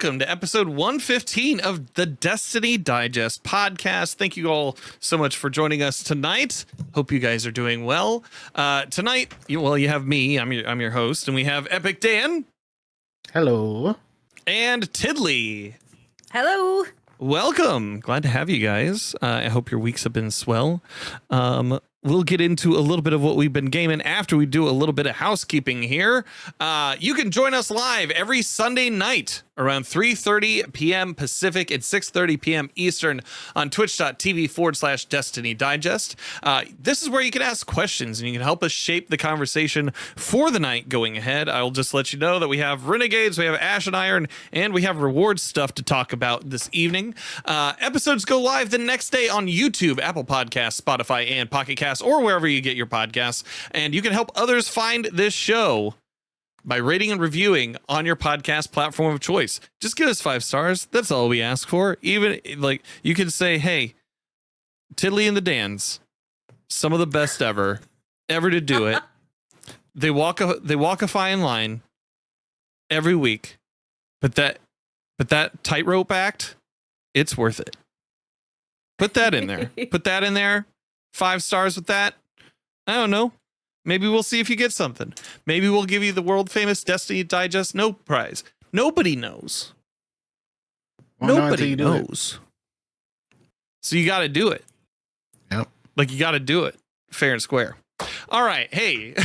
welcome to episode 115 of the Destiny Digest podcast. Thank you all so much for joining us tonight. Hope you guys are doing well. Tonight, you have me. I'm your host, and we have Epic Dan. Hello. And Tiddly. Hello. Welcome. Glad to have you guys. I hope your weeks have been swell. We'll get into a little bit of what we've been gaming after we do a little bit of housekeeping here. You can join us live every Sunday night around 3:30 p.m. Pacific and 6:30 p.m. Eastern on twitch.tv/Destiny Digest. This is where you can ask questions and you can help us shape the conversation for the night going ahead. I'll just let you know that we have Renegades, we have Ash and Iron, and we have reward stuff to talk about this evening. Episodes go live the next day on YouTube, Apple Podcasts, Spotify, and Pocket Casts, or wherever you get your podcasts. And you can help others find this show by rating and reviewing on your podcast platform of choice. Just give us 5 stars. That's all we ask for. Even like you can say, hey, Tiddly and the Dans, some of the best ever to do it. They walk a fine line every week, but that tightrope act, it's worth it. Put that in there. Put that in there. 5 stars with that. I don't know. Maybe we'll see if you get something. Maybe we'll give you the world famous Destiny Digest No prize. Nobody knows. Nobody knows. So you got to do it. Yep. Like you got to do it fair and square. All right. Hey,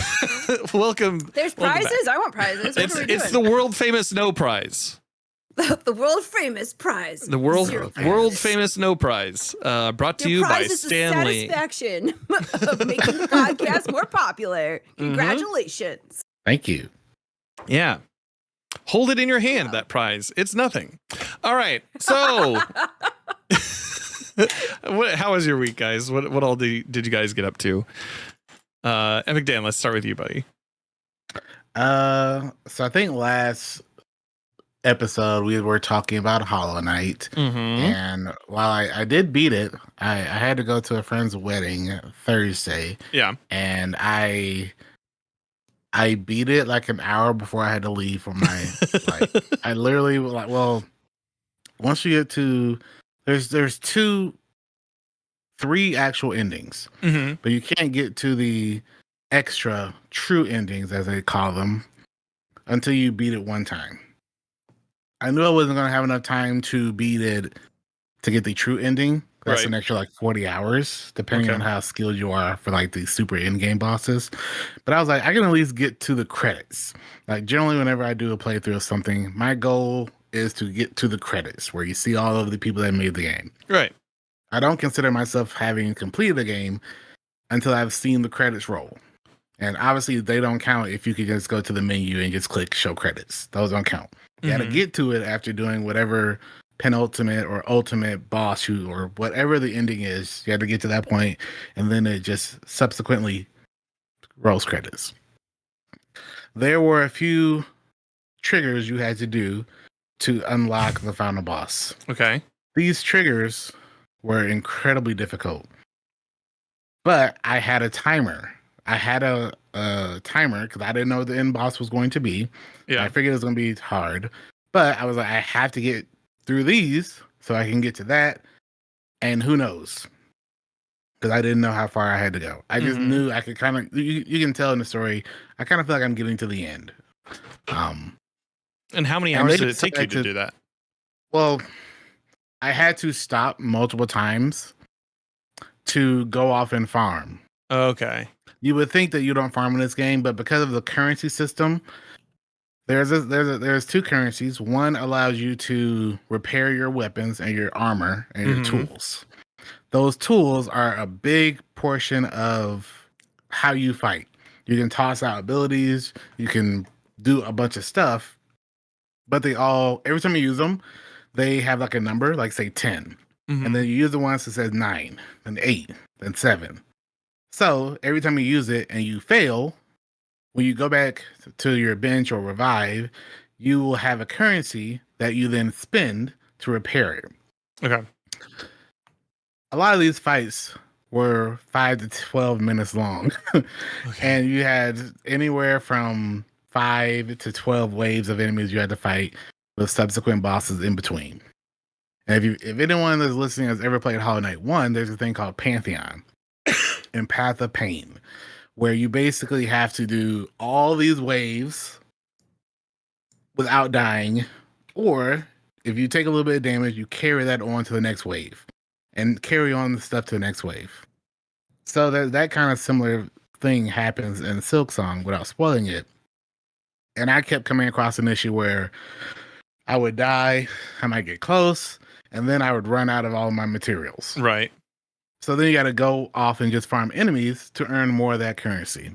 welcome. There's prizes. I want prizes. What are we doing? It's the world famous No prize. The world famous prize. The world famous No prize. Brought to you by Stanley. The satisfaction of making the podcast more popular. Congratulations. Thank you. Yeah. Hold it in your hand, that prize. It's nothing. All right. So how was your week, guys? What all did you guys get up to? Epic Dan, let's start with you, buddy. So I think last episode we were talking about Hollow Knight, and while I did beat it, I had to go to a friend's wedding Thursday. Yeah, and I beat it like an hour before I had to leave for my I literally once you get to there's 3 actual endings, but you can't get to the extra true endings as they call them until you beat it one time. I knew I wasn't going to have enough time to beat it to get the true ending. That's an extra 40 hours, depending on how skilled you are for the super in-game bosses. But I was like, I can at least get to the credits. Generally, whenever I do a playthrough of something, my goal is to get to the credits where you see all of the people that made the game. Right. I don't consider myself having completed the game until I've seen the credits roll. And obviously, they don't count if you could just go to the menu and just click show credits. Those don't count. You got to get to it after doing whatever penultimate or ultimate boss or whatever the ending is. You have to get to that point, and then it just subsequently rolls credits. There were a few triggers you had to do to unlock the final boss. Okay. These triggers were incredibly difficult, but I had a timer. I had a timer because I didn't know what the end boss was going to be. Yeah, I figured it was going to be hard, but I was like, I have to get through these so I can get to that. And who knows? Because I didn't know how far I had to go. I just knew I could kind of. You can tell in the story. I kind of feel like I'm getting to the end. And how many hours did it take you to do that? Well, I had to stop multiple times to go off and farm. Okay. You would think that you don't farm in this game, but because of the currency system, there's 2 currencies. One allows you to repair your weapons and your armor and your tools. Those tools are a big portion of how you fight. You can toss out abilities, you can do a bunch of stuff, but they all, every time you use them, they have a number, say 10. And then you use the ones that says 9, then 8, then 7. So every time you use it and you fail, when you go back to your bench or revive, you will have a currency that you then spend to repair it. Okay. A lot of these fights were 5 to 12 minutes long. And you had anywhere from 5 to 12 waves of enemies you had to fight. with subsequent bosses in between. And if anyone that's listening has ever played Hollow Knight 1, there's a thing called Pantheon and Path of Pain, where you basically have to do all these waves without dying, or if you take a little bit of damage, you carry that on to the next wave and carry on the stuff to the next wave. So that kind of similar thing happens in Silk Song without spoiling it. And I kept coming across an issue where I would die, I might get close, and then I would run out of all my materials. Right. So then you got to go off and just farm enemies to earn more of that currency.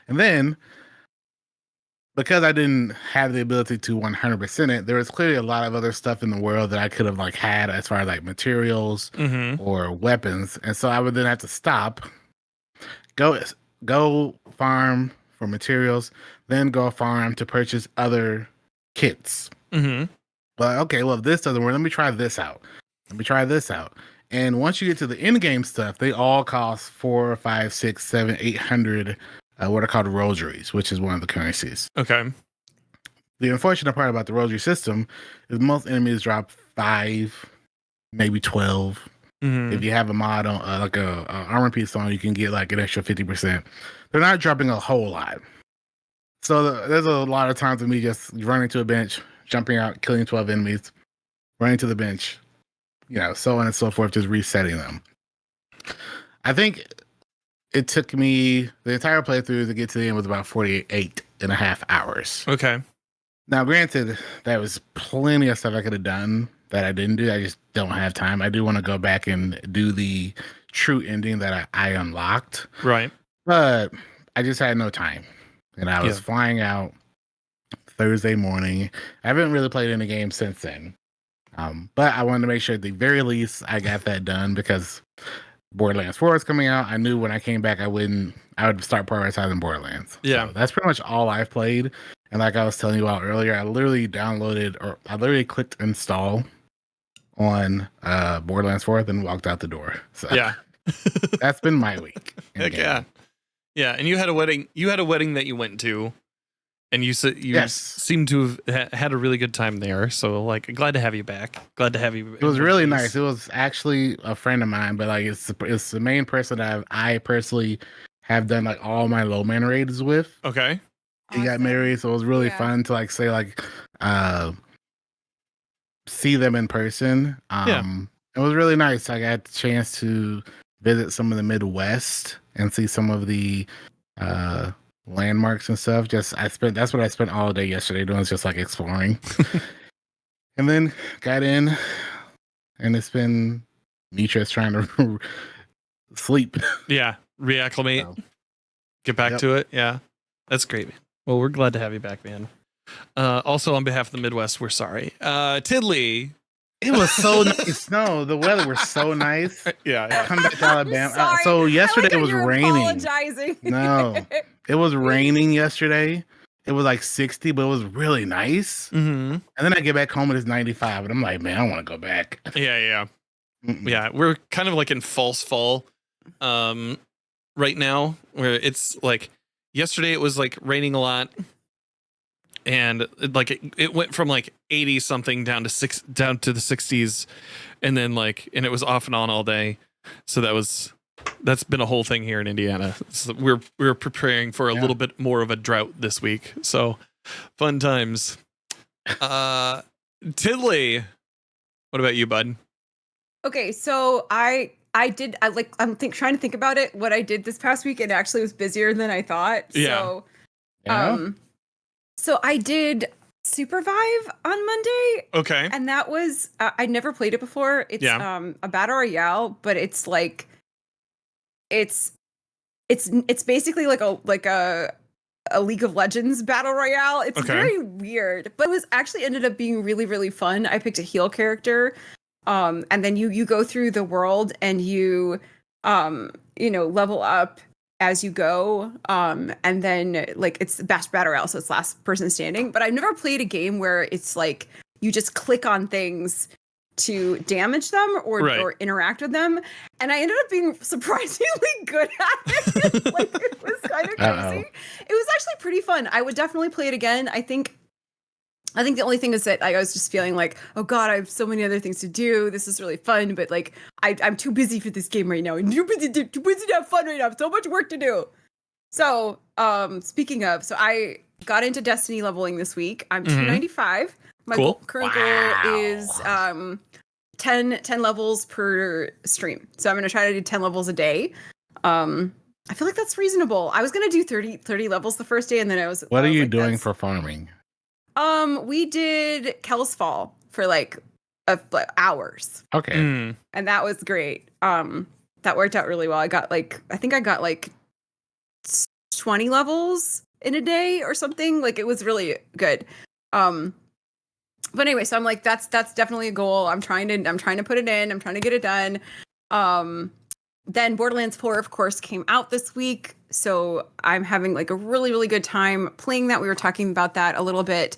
And then, because I didn't have the ability to 100% it, there was clearly a lot of other stuff in the world that I could have like had as far as like materials or weapons. And so I would then have to stop, go farm for materials, then go farm to purchase other kits. Well, okay, well, if this doesn't work, let me try this out. And once you get to the in-game stuff, they all cost 4, 5, 6, 7, 800 what are called rosaries, which is one of the currencies. Okay. The unfortunate part about the rosary system is most enemies drop 5, maybe 12. If you have a mod on like a armor piece on, you can get like an extra 50%. They're not dropping a whole lot. So there's a lot of times of me just running to a bench, jumping out, killing 12 enemies, running to the bench, so on and so forth, just resetting them. I think it took me the entire playthrough to get to the end was about 48 and a half hours. Okay. Now, granted, that was plenty of stuff I could have done that I didn't do. I just don't have time. I do want to go back and do the true ending that I unlocked. Right. But I just had no time. And I was flying out Thursday morning. I haven't really played any games since then. But I wanted to make sure at the very least I got that done because Borderlands 4 is coming out. I knew when I came back I would start prioritizing Borderlands. Yeah. So that's pretty much all I've played. And like I was telling you about earlier, I literally clicked install on Borderlands 4 and walked out the door. So yeah. That's been my week. Heck yeah. Yeah, and you had a wedding that you went to, and you seemed to have had a really good time there. So like, glad to have you back. Glad to have you. It was really nice. It was actually a friend of mine, but like it's the main person that I personally have done like all my low man raids with. Okay. He got married, so it was really fun to like say like see them in person. It was really nice. I got the chance to visit some of the Midwest and see some of the landmarks and stuff. That's what I spent all day yesterday doing, is just like exploring. And then got in, and it's been me just trying to sleep. Yeah, reacclimate, get back to it. Yeah, that's great, man. Well, we're glad to have you back, man. Also, on behalf of the Midwest, we're sorry. Tiddly. It was so nice. No, the weather was so nice. Yeah. Come back to Alabama. So yesterday it was raining. Apologizing. No, it was raining yesterday. It was like 60, but it was really nice. And then I get back home and it's 95, and I'm like, man, I want to go back. Yeah. Yeah, we're kind of like in false fall right now, where it's like yesterday it was like raining a lot. And it went from like 80 something down to the 60s, and then and it was off and on all day. So that's been a whole thing here in Indiana. So we're preparing for a little bit more of a drought this week. So fun times. Tiddly, what about you, bud? Okay, so I'm trying to think about it. What I did this past week, it actually was busier than I thought. Yeah. So I did Supervive on Monday. Okay. And that was I'd never played it before. It's a battle royale, but it's like it's basically like a League of Legends battle royale. It's very weird, but it was actually ended up being really, really fun. I picked a heal character. And then you go through the world and you level up as you go, and then it's the best battle royale, so it's last person standing. But I've never played a game where it's like you just click on things to damage them or interact with them, and I ended up being surprisingly good at it. It was kind of crazy. It was actually pretty fun. I would definitely play it again. I think I think the only thing is that I was just feeling like, oh God, I have so many other things to do. This is really fun, but like I'm too busy for this game right now. And too busy to have fun right now. I have so much work to do. So speaking of, so I got into Destiny leveling this week. I'm 295. My current goal is 10 levels per stream. So I'm gonna try to do 10 levels a day. I feel like that's reasonable. I was gonna do 30 levels the first day, and then What are you doing for farming? We did Kel's Fall for like hours. Okay. And that was great. That worked out really well. I think I got like 20 levels in a day or something. Like it was really good. But anyway, so I'm like, that's definitely a goal. I'm trying to put it in. I'm trying to get it done. Then Borderlands 4, of course, came out this week. So I'm having like a really, really good time playing that. We were talking about that a little bit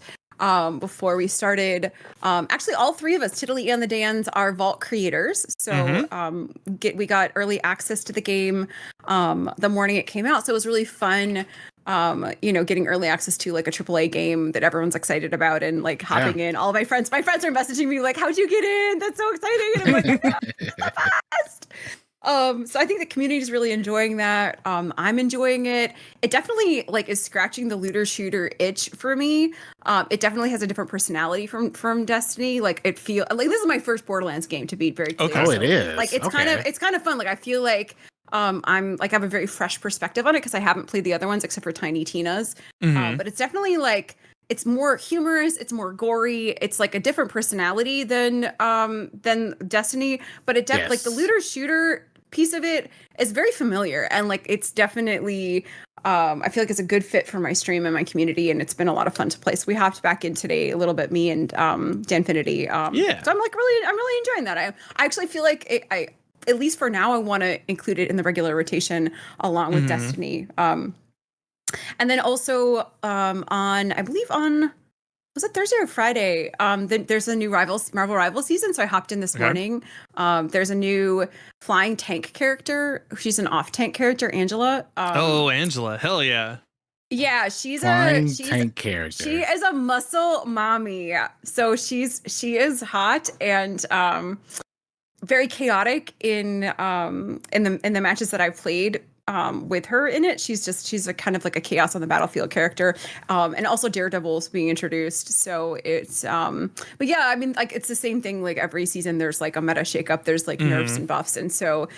before we started. Actually, all three of us, Tiddly and the Dans, are Vault creators. So we got early access to the game the morning it came out. So it was really fun, getting early access to like a AAA game that everyone's excited about and like hopping in. All of my friends are messaging me like, how'd you get in? That's so exciting. And I'm like, oh, so fast. So I think the community is really enjoying that. I'm enjoying it. It definitely like is scratching the looter shooter itch for me. It definitely has a different personality from Destiny. Like it feel like this is my first Borderlands game, to be very clear. Okay. Oh, it is. Like it's kind of fun. Like I feel like I'm like I have a very fresh perspective on it because I haven't played the other ones except for Tiny Tina's. But it's definitely like it's more humorous, it's more gory, it's like a different personality than Destiny. But it like the looter shooter piece of it is very familiar, and like it's definitely I feel like it's a good fit for my stream and my community, and it's been a lot of fun to play. So we hopped back in today a little bit, me and Danfinity. So I'm like I'm really enjoying that. I actually feel like I at least for now I want to include it in the regular rotation along with Destiny. And then also I believe on was it Thursday or Friday? There's a new Marvel Rivals season, so I hopped in this morning. There's a new flying tank character. She's an off-tank character, Angela. Angela, hell yeah! Yeah, she's tank character. She is a muscle mommy. So she is hot and very chaotic in the matches that I've played. With her in it, she's a kind of like a chaos on the battlefield character, and also Daredevil's being introduced. So it's, but yeah, I mean, like it's the same thing. Like every season, there's like a meta shakeup. There's like nerfs and buffs, and so,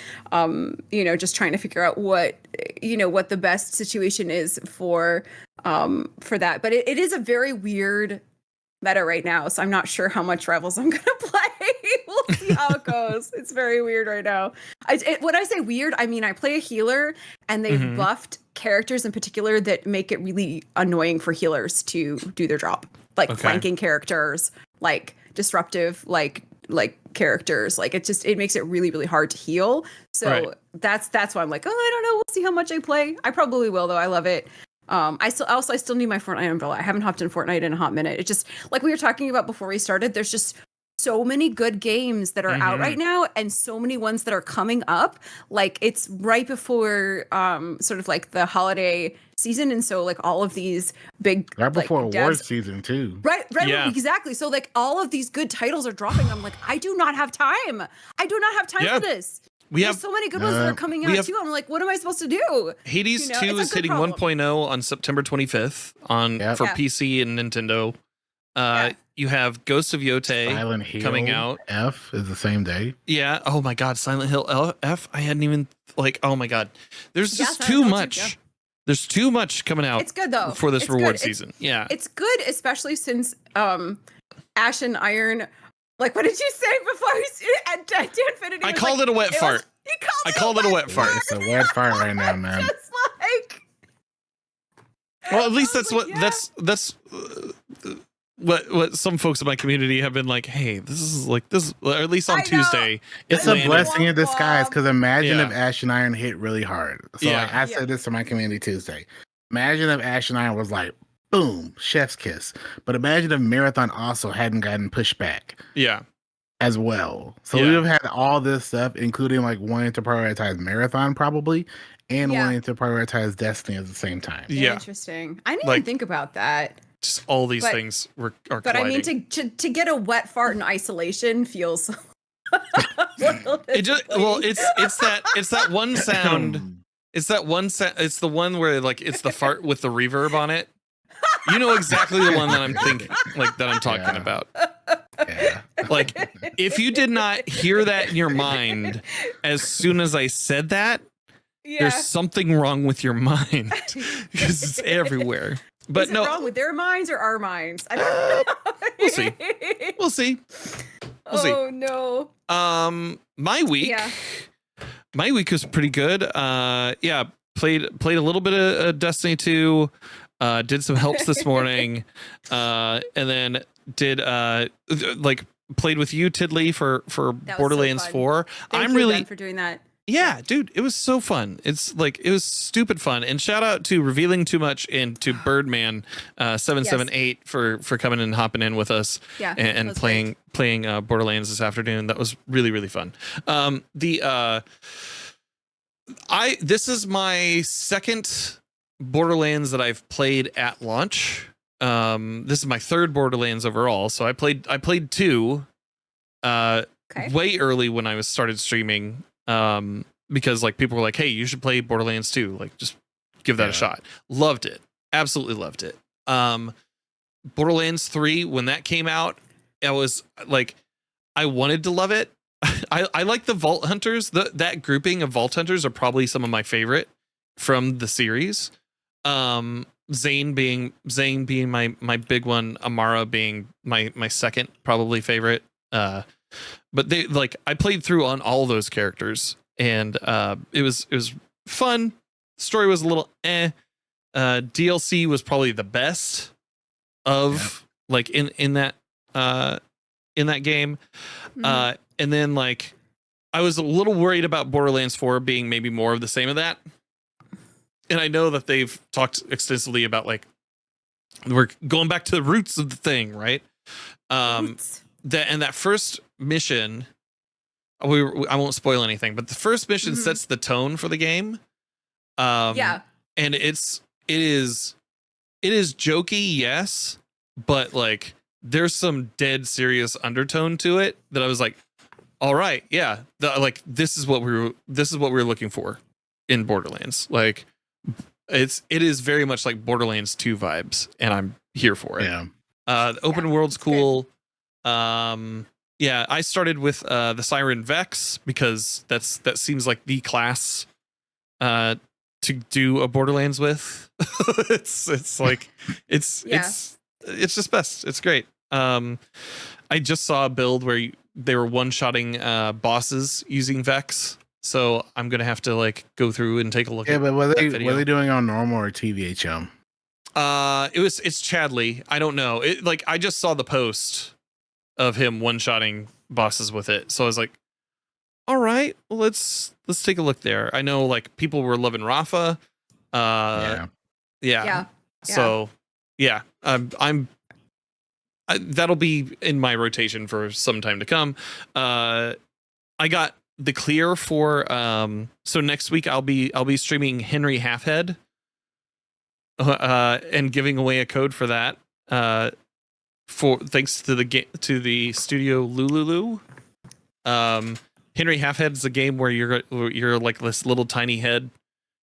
just trying to figure out what the best situation is for that. But it is a very weird meta right now, so I'm not sure how much Rivals I'm gonna play. We'll see how it goes. It's very weird right now. When I say weird, I mean I play a healer, and they've buffed characters in particular that make it really annoying for healers to do their job, like flanking characters, like disruptive, like characters. Like it makes it really, really hard to heal. So that's why I'm like, oh, I don't know. We'll see how much I play. I probably will though. I love it. I still need my Fortnite umbrella. I haven't hopped in Fortnite in a hot minute. It just like we were talking about before we started, there's just so many good games that are out right now and so many ones that are coming up. Like it's right before sort of like the holiday season, and so like all of these big right before award season too. Right, exactly. So like all of these good titles are dropping. I'm like, I do not have time. For this. There's so many good ones that are coming out too. I'm like, what am I supposed to do? Hades 2 is hitting 1.0 on September 25th for PC and Nintendo. You have Ghost of Yote Silent Hill coming out. F is the same day. Yeah. Oh my God, Silent Hill F. I hadn't even oh my God. There's just too much. There's too much coming out. It's good though for this reward season. Yeah, it's good, especially since Ash and Iron. Like, what did you say before? Danfinity. I called it a wet fart. I called it a wet fart. It's a wet fart right now, man. Just like. Well, at least that's what some folks in my community have been like. Hey, this is or at least on Tuesday. It's a blessing in disguise, because imagine if Ash and Iron hit really hard. So like I said this to my community Tuesday. Imagine if Ash and Iron was like, boom, chef's kiss. But imagine if Marathon also hadn't gotten pushed back. Yeah. As well. So we would have had all this stuff, including like wanting to prioritize Marathon probably, and wanting to prioritize Destiny at the same time. Yeah. Interesting. I didn't even think about that. just all these But- things are But I colliding. mean, to get a wet fart in isolation feels. It just it's that one sound. It's that one it's the one where like it's the fart with the reverb on it. You know exactly the one that I'm thinking, like that I'm talking about. Yeah. Like if you did not hear that in your mind as soon as I said that, there's something wrong with your mind because it's everywhere. But Is it no, wrong with their minds or our minds? I don't know. We'll see. We'll see. Oh no. My week. Yeah. My week was pretty good. Yeah, played a little bit of Destiny 2. Did some helps this morning. And then did like played with you, Tiddly, for Borderlands 4. Thank I'm you, really Ben, for doing that. Yeah, dude, it was so fun. It's like it was stupid fun. And shout out to Revealing Too Much and to Birdman 778 for coming and hopping in with us and playing Borderlands this afternoon. That was really, really fun. This is my second Borderlands that I've played at launch. This is my third Borderlands overall. So I played 2 way early when I started streaming. Because like people were like, hey, you should play Borderlands 2, like just give that a shot. Loved it, absolutely loved it. Borderlands 3, when that came out, I was like, I wanted to love it. I like the Vault Hunters. That grouping of Vault Hunters are probably some of my favorite from the series. Zane being my big one, Amara being my second probably favorite. But they like I played through on all those characters, and it was fun. Story was a little DLC was probably the best of like in that game. Mm-hmm. And then like I was a little worried about Borderlands 4 being maybe more of the same of that. And I know that they've talked extensively about like we're going back to the roots of the thing, right? That first mission, I won't spoil anything, but the first mission sets the tone for the game. And it is jokey, yes, but like there's some dead serious undertone to it that I was like, all right, yeah, this is what we're looking for in Borderlands. Like it is very much like Borderlands 2 vibes, and I'm here for it. Yeah. The open world's cool. I started with the Siren Vex because that seems like the class to do a Borderlands with. it's just best. It's great. I just saw a build where they were one-shotting bosses using Vex, so I'm gonna have to like go through and take a look. Yeah, at but were that video. they doing on normal or TVHM? It's Chadley. I don't know. I just saw the post of him one-shotting bosses with it, so I was like, all right, well, let's take a look there. I know like people were loving Rafa. So yeah, that'll be in my rotation for some time to come. I got the clear for so next week I'll be streaming Henry Halfhead and giving away a code for that for thanks to the studio Lululu. Henry Halfhead is a game where you're like this little tiny head,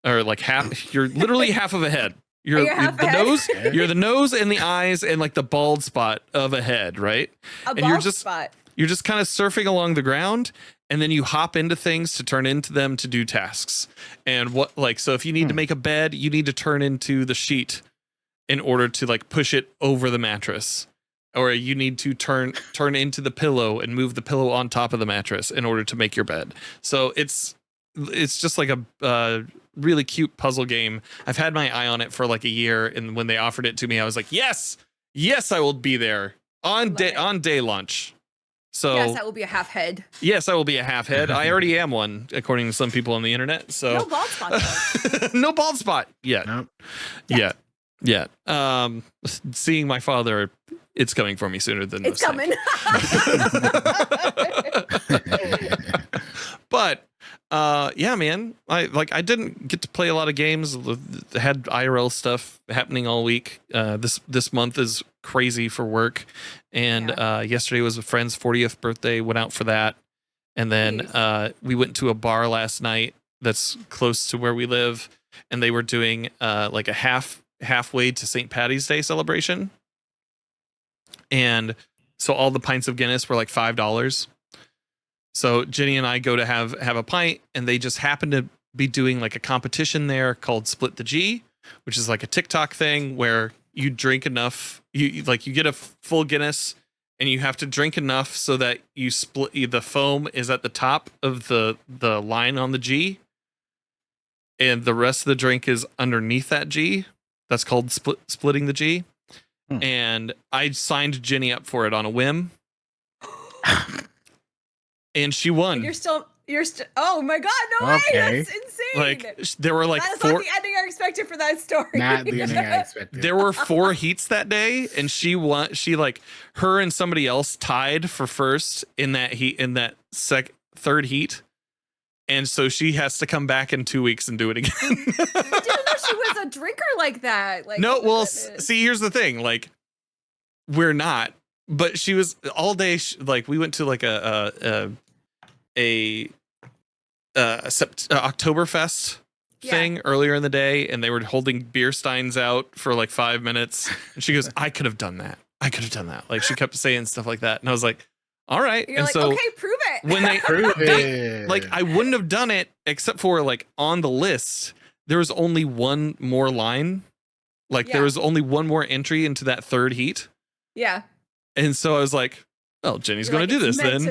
or like you're literally half of a head. You're the nose, you're the nose and the eyes and like the bald spot of a head, right? You're just kind of surfing along the ground, and then you hop into things to turn into them to do tasks. And so if you need to make a bed, you need to turn into the sheet in order to like push it over the mattress. Or you need to turn into the pillow and move the pillow on top of the mattress in order to make your bed. So it's just like a really cute puzzle game. I've had my eye on it for like a year, and when they offered it to me, I was like, yes, I will be there on day lunch. So yes, I will be a half head. Yes, I will be a half head. I already am one, according to some people on the internet. So no bald spot though. No bald spot yet. Nope. Yet. Seeing my father, it's coming for me sooner than it's most coming. But yeah, man. I didn't get to play a lot of games. Had IRL stuff happening all week. This month is crazy for work, and yesterday was a friend's 40th birthday. Went out for that, and then we went to a bar last night that's close to where we live, and they were doing like a halfway to St. Patty's Day celebration, and so all the pints of Guinness were like $5. So Jenny and I go to have a pint, and they just happen to be doing like a competition there called Split the G, which is like a TikTok thing where you drink enough, you get a full Guinness, and you have to drink enough so that you split, the foam is at the top of the line on the G, and the rest of the drink is underneath that G. That's called splitting the G. And I signed Jenny up for it on a whim. And she won. You're still. Oh my God! No way! That's insane. Like there were like that is 4. Not the ending I expected for that story. Not the ending I expected. There were 4 heats that day, and she won. She like her and somebody else tied for first in that heat, in that third heat, and so she has to come back in 2 weeks and do it again. I didn't know she was a drinker like that. Like no, well, see, here's the thing. Like we're not, but she was all day. Like we went to like a Oktoberfest thing earlier in the day, and they were holding beer steins out for like 5 minutes, and she goes, I could have done that. Like she kept saying stuff like that, and I was like, all right. You're and like, so okay, prove it. when they Prove it. like I wouldn't have done it except for like on the list there was only one more line, like there was only one more entry into that third heat. Yeah. And so I was like, well, Jenny's going to do this then.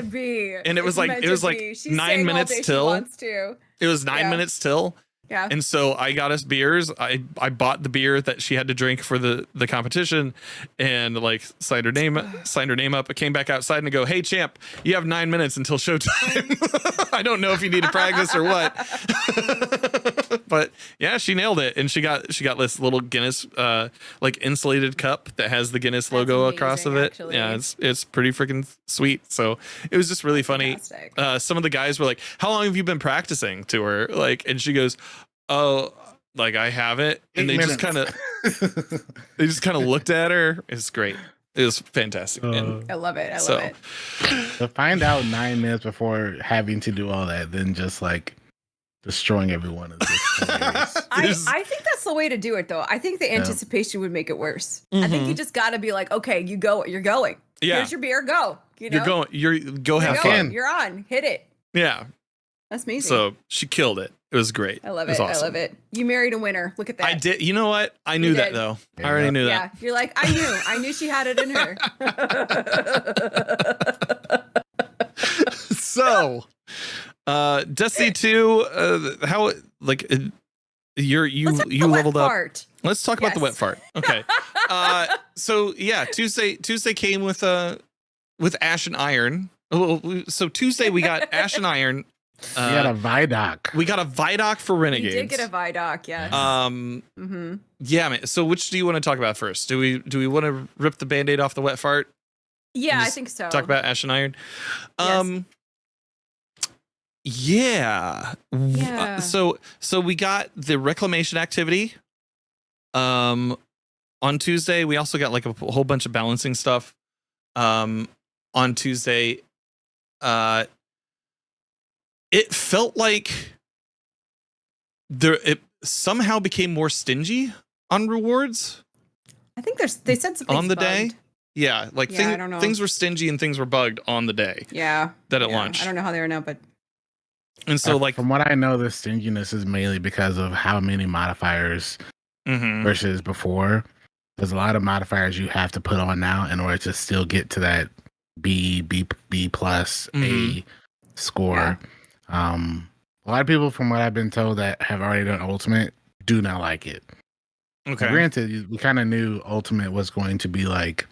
And it was like 9 minutes till. It was 9 minutes till. Yeah. And so I got us beers. I bought the beer that she had to drink for the competition, and like signed her name up. I came back outside and I go, hey champ, you have 9 minutes until showtime. I don't know if you need to practice or what. But yeah, she nailed it. And she got this little Guinness like insulated cup that has the Guinness logo across of it. Actually. Yeah, it's pretty freaking sweet. So it was just really funny. Some of the guys were like, how long have you been practicing to her? Like, and she goes, oh, like I haven't. And they just kind of looked at her. It's great. It was fantastic. I love it. I love it. To find out 9 minutes before having to do all that, then just like destroying everyone is just hilarious. I think that's the way to do it, though. I think the anticipation would make it worse. I think you just got to be like, okay, you're going. Yeah. Here's your beer. Go. You know? Go have fun. You're on. Hit it. Yeah. That's amazing. So she killed it. It was great. I love it. Awesome. I love it. You married a winner. Look at that. I did. You know what? I knew that though. I already knew that. Yeah. You're like, I knew she had it in her. So, Destiny 2, how like you leveled up. Fart. Let's talk about the wet fart. Okay. So yeah, Tuesday came with Ash and Iron. So Tuesday we got Ash and Iron. We got a Vidoc. We got a Vidoc for Renegades. We did get a Vidoc, yes. Yeah, man. So which do you want to talk about first? Do we want to rip the Band-Aid off the wet fart? Yeah, I think so. Talk about Ash and Iron. Yes. Yeah. So we got the reclamation activity. On Tuesday, we also got like a whole bunch of balancing stuff. On Tuesday, it felt like it somehow became more stingy on rewards. I think they said something on the day. Yeah, like I don't know. Things were stingy and things were bugged on the day. Yeah, that it launched. I don't know how they are now, but and so like from what I know, the stinginess is mainly because of how many modifiers versus before. There's a lot of modifiers you have to put on now in order to still get to that B plus A score. Yeah. A lot of people, from what I've been told, that have already done Ultimate do not like it. Okay. Granted, we kind of knew Ultimate was going to be like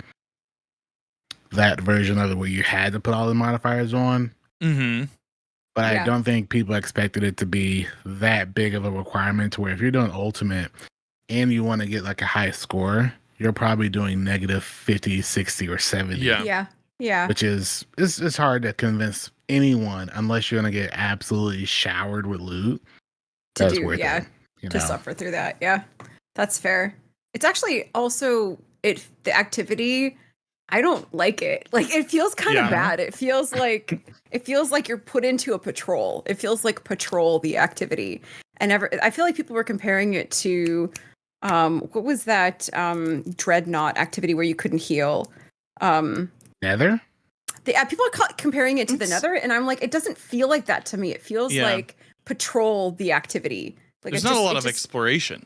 that version of it where you had to put all the modifiers on. But I don't think people expected it to be that big of a requirement to where if you're doing Ultimate and you want to get like a high score, you're probably doing negative 50, 60, or 70. Yeah. Yeah. which is it's hard to convince anyone unless you're gonna get absolutely showered with loot. To That's do, worth yeah. it. You To know, suffer through that. Yeah. That's fair. It's actually also the activity, I don't like it. Like it feels kind of Yeah. bad. It feels like you're put into a patrol. It feels like patrol the activity. And I feel like people were comparing it to what was that dreadnought activity where you couldn't heal? Nether. People are comparing it to the Nether, and I'm like, it doesn't feel like that to me. It feels like patrol the activity. Like There's not a lot of exploration.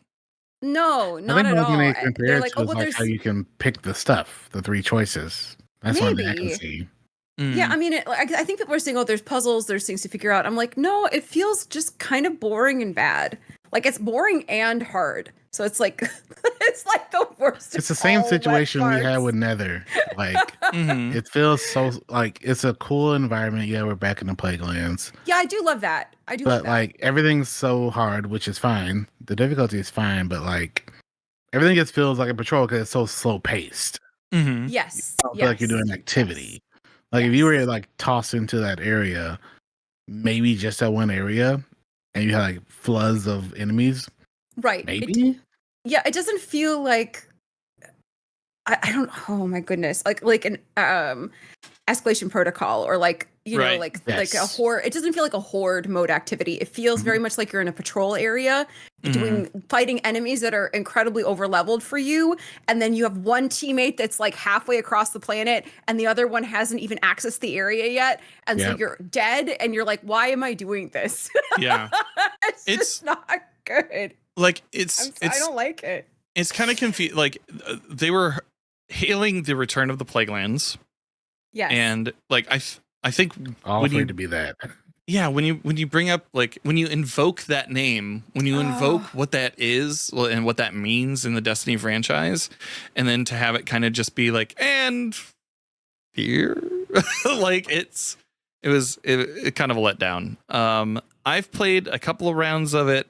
No, I not think at the only thing all. they compare They're it like, to oh is well, like there's how you can pick the stuff, the 3 choices. That's one thing I can maybe. see. Yeah, I mean, I think people are saying, oh, there's puzzles, there's things to figure out. I'm like, no, it feels just kind of boring and bad. Like it's boring and hard. So it's like it's like the worst. It's the same situation we had with Nether. Like it feels so like it's a cool environment. Yeah, we're back in the Plaguelands. Yeah, I do love that. I do love But that. like everything's so hard, which is fine. The difficulty is fine, but like everything just feels like a patrol because it's so slow paced. Yes. I don't feel like you're doing activity. Like if you were like tossed into that area, maybe just that one area, and you had like floods of enemies. Right. Maybe. It doesn't feel like I don't. Oh my goodness! Like an escalation protocol or like know like a horde. It doesn't feel like a horde mode activity. It feels very much like you're in a patrol area fighting enemies that are incredibly overleveled for you, and then you have one teammate that's like halfway across the planet and the other one hasn't even accessed the area yet, and so you're dead and you're like, why am I doing this? Yeah. it's just not good. Like I don't like it. It's kind of confused. Like they were hailing the return of the Plaguelands. Yes. And like I think all afraid to be that. Yeah, when you bring up like when you invoke that name, when you invoke what that is and what that means in the Destiny franchise, and then to have it kind of just be like, and here, like it was kind of a letdown. I've played a couple of rounds of it.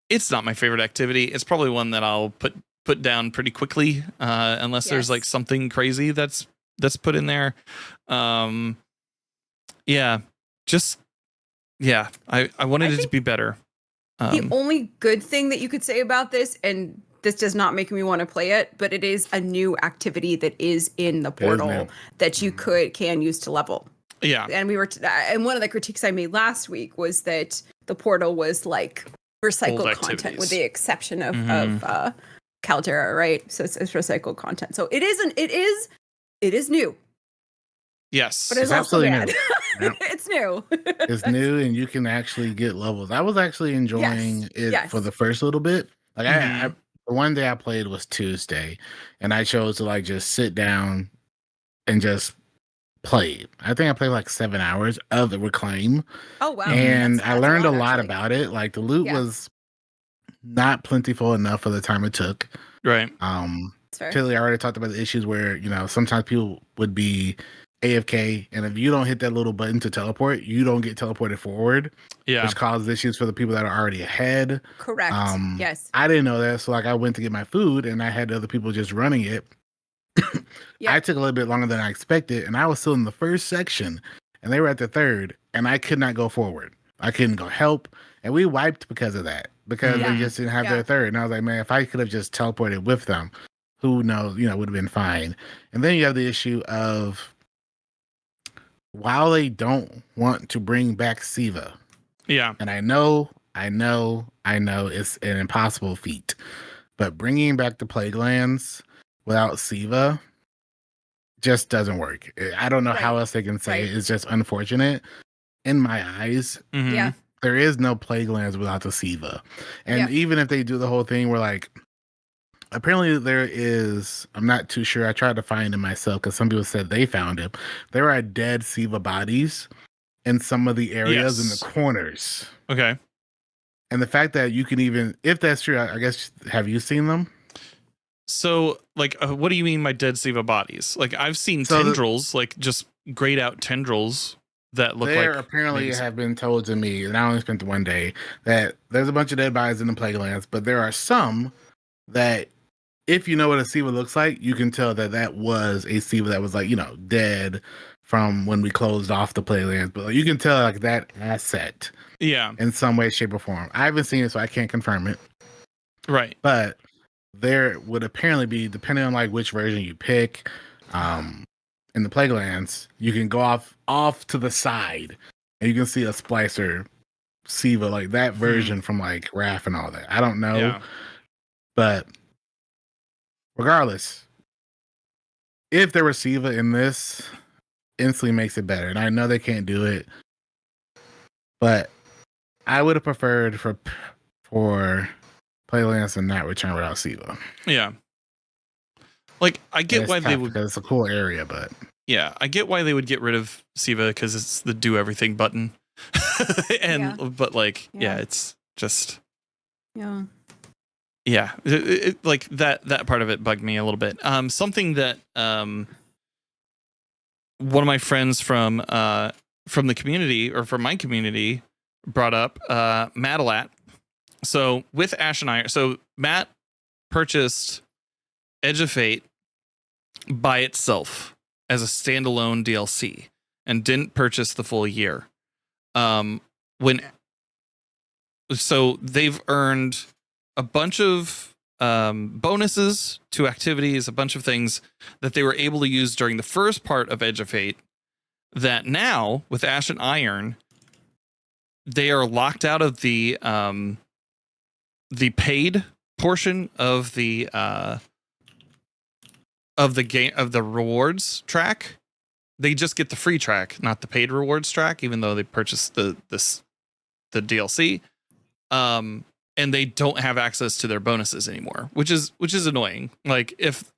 It's not my favorite activity. It's probably one that I'll put down pretty quickly, unless there's like something crazy that's put in there. I wanted it to be better. The only good thing that you could say about this, and this does not make me want to play it, but it is a new activity that is in the portal that you can use to level. Yeah. And and one of the critiques I made last week was that the portal was like recycled content with the exception of Caldera, right? So it's recycled content. So it is new. Yes. But it's also bad. New. Yep. It's new. It's new and you can actually get levels. I was actually enjoying it for the first little bit. Like I the one day I played was Tuesday and I chose to like just sit down and just play. I think I played like 7 hours of the Reclaim. Oh wow. And I learned a lot about it. Like the loot was not plentiful enough for the time it took. Right. Tiddly, I already talked about the issues where, sometimes people would be AFK, and if you don't hit that little button to teleport, you don't get teleported forward. Yeah. Which causes issues for the people that are already ahead. Correct. Yes. I didn't know that. So like I went to get my food and I had other people just running it. I took a little bit longer than I expected, and I was still in the first section and they were at the third, and I could not go forward. I couldn't go help. And we wiped because of that. Because they just didn't have their third. And I was like, man, if I could have just teleported with them, who knows, would have been fine. And then you have the issue of while they don't want to bring back Siva. Yeah. And I know it's an impossible feat. But bringing back the Plaguelands without Siva just doesn't work. I don't know how else they can say it. It's just unfortunate. In my eyes, there is no Plaguelands without the Siva. And even if they do the whole thing where like, apparently there is, I'm not too sure. I tried to find it myself because some people said they found him. There are dead Siva bodies in some of the areas in the corners. Okay. And the fact that you can even, if that's true, I guess, have you seen them? So, like, what do you mean by dead Siva bodies? Like, I've seen tendrils, like just grayed out tendrils that look like. Apparently have been told to me, and I only spent one day, that there's a bunch of dead bodies in the Plaguelands, but there are some that if you know what a SIVA looks like, you can tell that that was a SIVA that was like, you know, dead from when we closed off the Playlands. But like, you can tell like that asset in some way, shape, or form. I haven't seen it, so I can't confirm it. Right. But there would apparently be, depending on like which version you pick, in the Playlands, you can go off to the side and you can see a splicer SIVA, like that version from like RAF and all that. I don't know. But regardless, if there was SIVA in this, instantly makes it better. And I know they can't do it, but I would have preferred for Playlands to not return without SIVA. Yeah. Like, I get why they would, because it's a cool area, but yeah, I get why they would get rid of SIVA because it's the do everything button. But like, it's just, like that part of it bugged me a little bit. Something that one of my friends from the community, or from my community, brought up, Matalat. So with Ash and I, so Matt purchased Edge of Fate by itself as a standalone DLC and didn't purchase the full year. So they've earned a bunch of bonuses to activities, a bunch of things that they were able to use during the first part of Edge of Fate, that now with Ash and Iron, they are locked out of the paid portion of the game, of the rewards track. They just get the free track, not the paid rewards track, even though they purchased the DLC. And they don't have access to their bonuses anymore, which is annoying. Like, if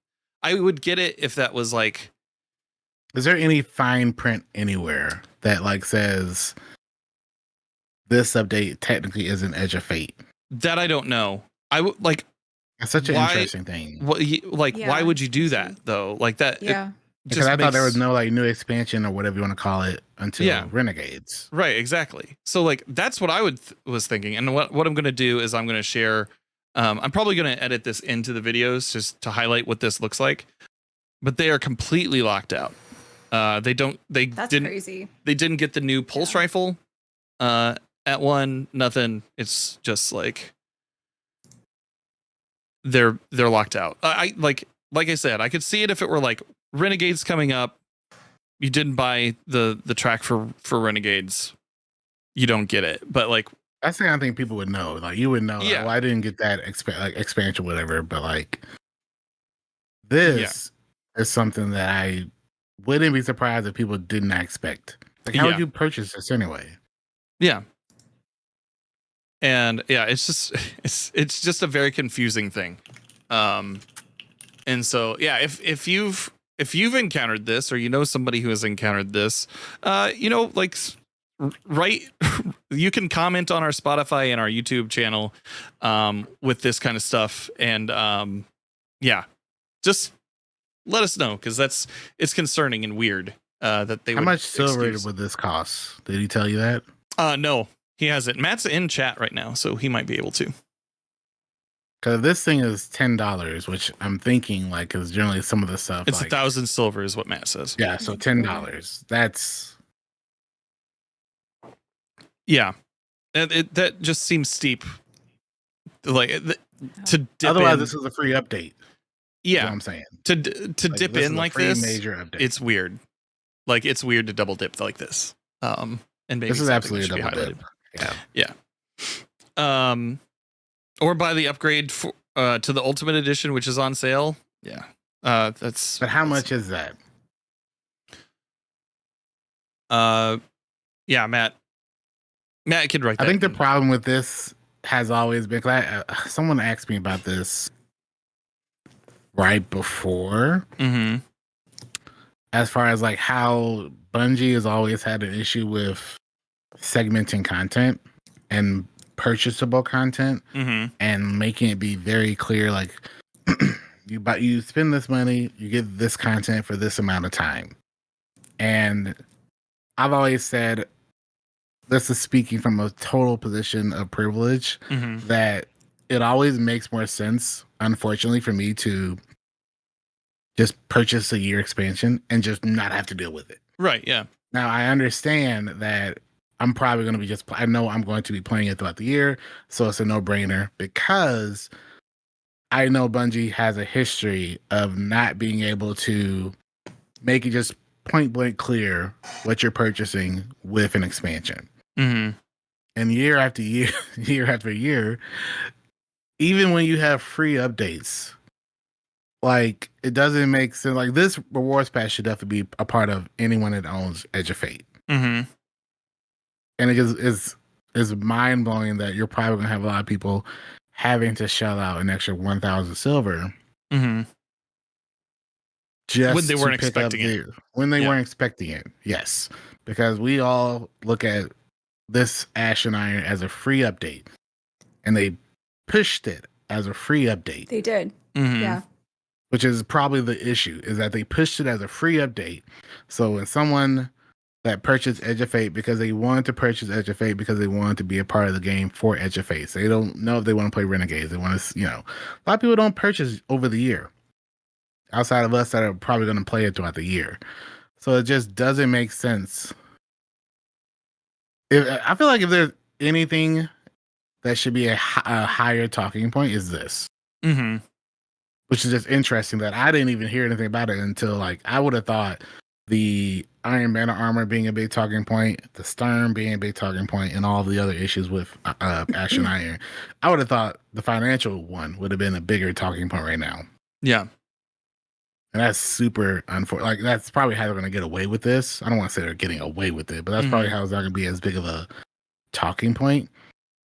I would get it if that was like, is there any fine print anywhere that like says this update technically isn't Edge of Fate? That I don't know. I would like. That's such an interesting thing. Why would you do that though? Like that? Yeah. Because I thought there was no like new expansion or whatever you want to call it until Renegades. Right, exactly. So like that's what I was thinking. And what I'm going to do is I'm going to share. I'm probably going to edit this into the videos just to highlight what this looks like. But they are completely locked out. That's crazy. They didn't get the new pulse rifle at one. Nothing. It's just like they're locked out. I like I said, I could see it if it were like Renegades coming up. You didn't buy the track for Renegades, you don't get it. But like, that's the kind of thing people would know. Like, you would know. Like, well, I didn't get that expansion, whatever. But like, this is something that I wouldn't be surprised if people did not expect. Like, how would you purchase this anyway? Yeah. And it's just a very confusing thing. And so if you've encountered this, or you know somebody who has encountered this, like, right, you can comment on our Spotify and our YouTube channel with this kind of stuff, and just let us know, because it's concerning and weird that they. How much silver would this cost? Did he tell you that? No, he hasn't. Matt's in chat right now, so he might be able to. Because this thing is $10, which I'm thinking, like, because generally some of the stuff, it's like 1,000 silver is what Matt says. Yeah, so $10. That's that just seems steep. Like to dip otherwise, in, this is a free update. Yeah, what I'm saying to dip in like this, major update. It's weird. Like, it's weird to double dip like this. And maybe this is absolutely a double dip. Yeah. Or buy the upgrade to the Ultimate Edition, which is on sale. Yeah. But how much is that? Yeah, Matt could write that. I think the problem with this has always been, someone asked me about this right before. Mm-hmm. As far as like how Bungie has always had an issue with segmenting content and purchasable content, and making it be very clear, like, you spend this money, you get this content for this amount of time. And I've always said, this is speaking from a total position of privilege, that it always makes more sense, unfortunately, for me to just purchase a year expansion and just not have to deal with it. Right. Yeah. Now, I understand that I'm probably going to be I know I'm going to be playing it throughout the year. So it's a no brainer because I know Bungie has a history of not being able to make it just point blank clear what you're purchasing with an expansion. Mm-hmm. And year after year, year after year, even when you have free updates, like it doesn't make sense. Like this rewards pass should definitely be a part of anyone that owns Edge of Fate. Mm-hmm. And it just is mind blowing that you're probably gonna have a lot of people having to shell out an extra 1,000 silver. Mm-hmm. Just When they weren't to pick up expecting it. when they weren't expecting it. Yes, because we all look at this Ash and Iron as a free update, and they pushed it as a free update. They did. Mm-hmm. Yeah. Which is probably the issue, is that they pushed it as a free update. So when someone that purchased Edge of Fate because they wanted to purchase Edge of Fate because they wanted to be a part of the game for Edge of Fate, so they don't know if they want to play Renegades. They want to, a lot of people don't purchase over the year, outside of us that are probably going to play it throughout the year. So it just doesn't make sense. I feel like if there's anything that should be a higher talking point, is this. Mm-hmm. Which is just interesting that I didn't even hear anything about it until I would have thought the Iron Banner armor being a big talking point, the stern being a big talking point, and all the other issues with Ash and Iron. I would have thought the financial one would have been a bigger talking point right now. Yeah. And that's super unfortunate. Like that's probably how they're going to get away with this. I don't want to say they're getting away with it, but that's probably how it's not going to be as big of a talking point.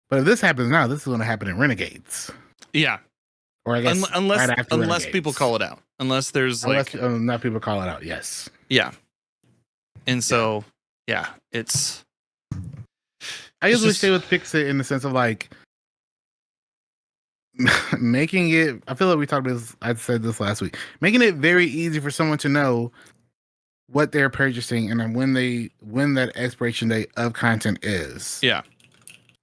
But if this happens now, this is going to happen in Renegades. Yeah. Or I guess unless people call it out, unless there's enough people call it out. Yes. Yeah. And so, yeah, it's. I just wish they would fix it in the sense of making it. I feel like we talked about this. I said this last week. Making it very easy for someone to know what they're purchasing and then when that expiration date of content is. Yeah.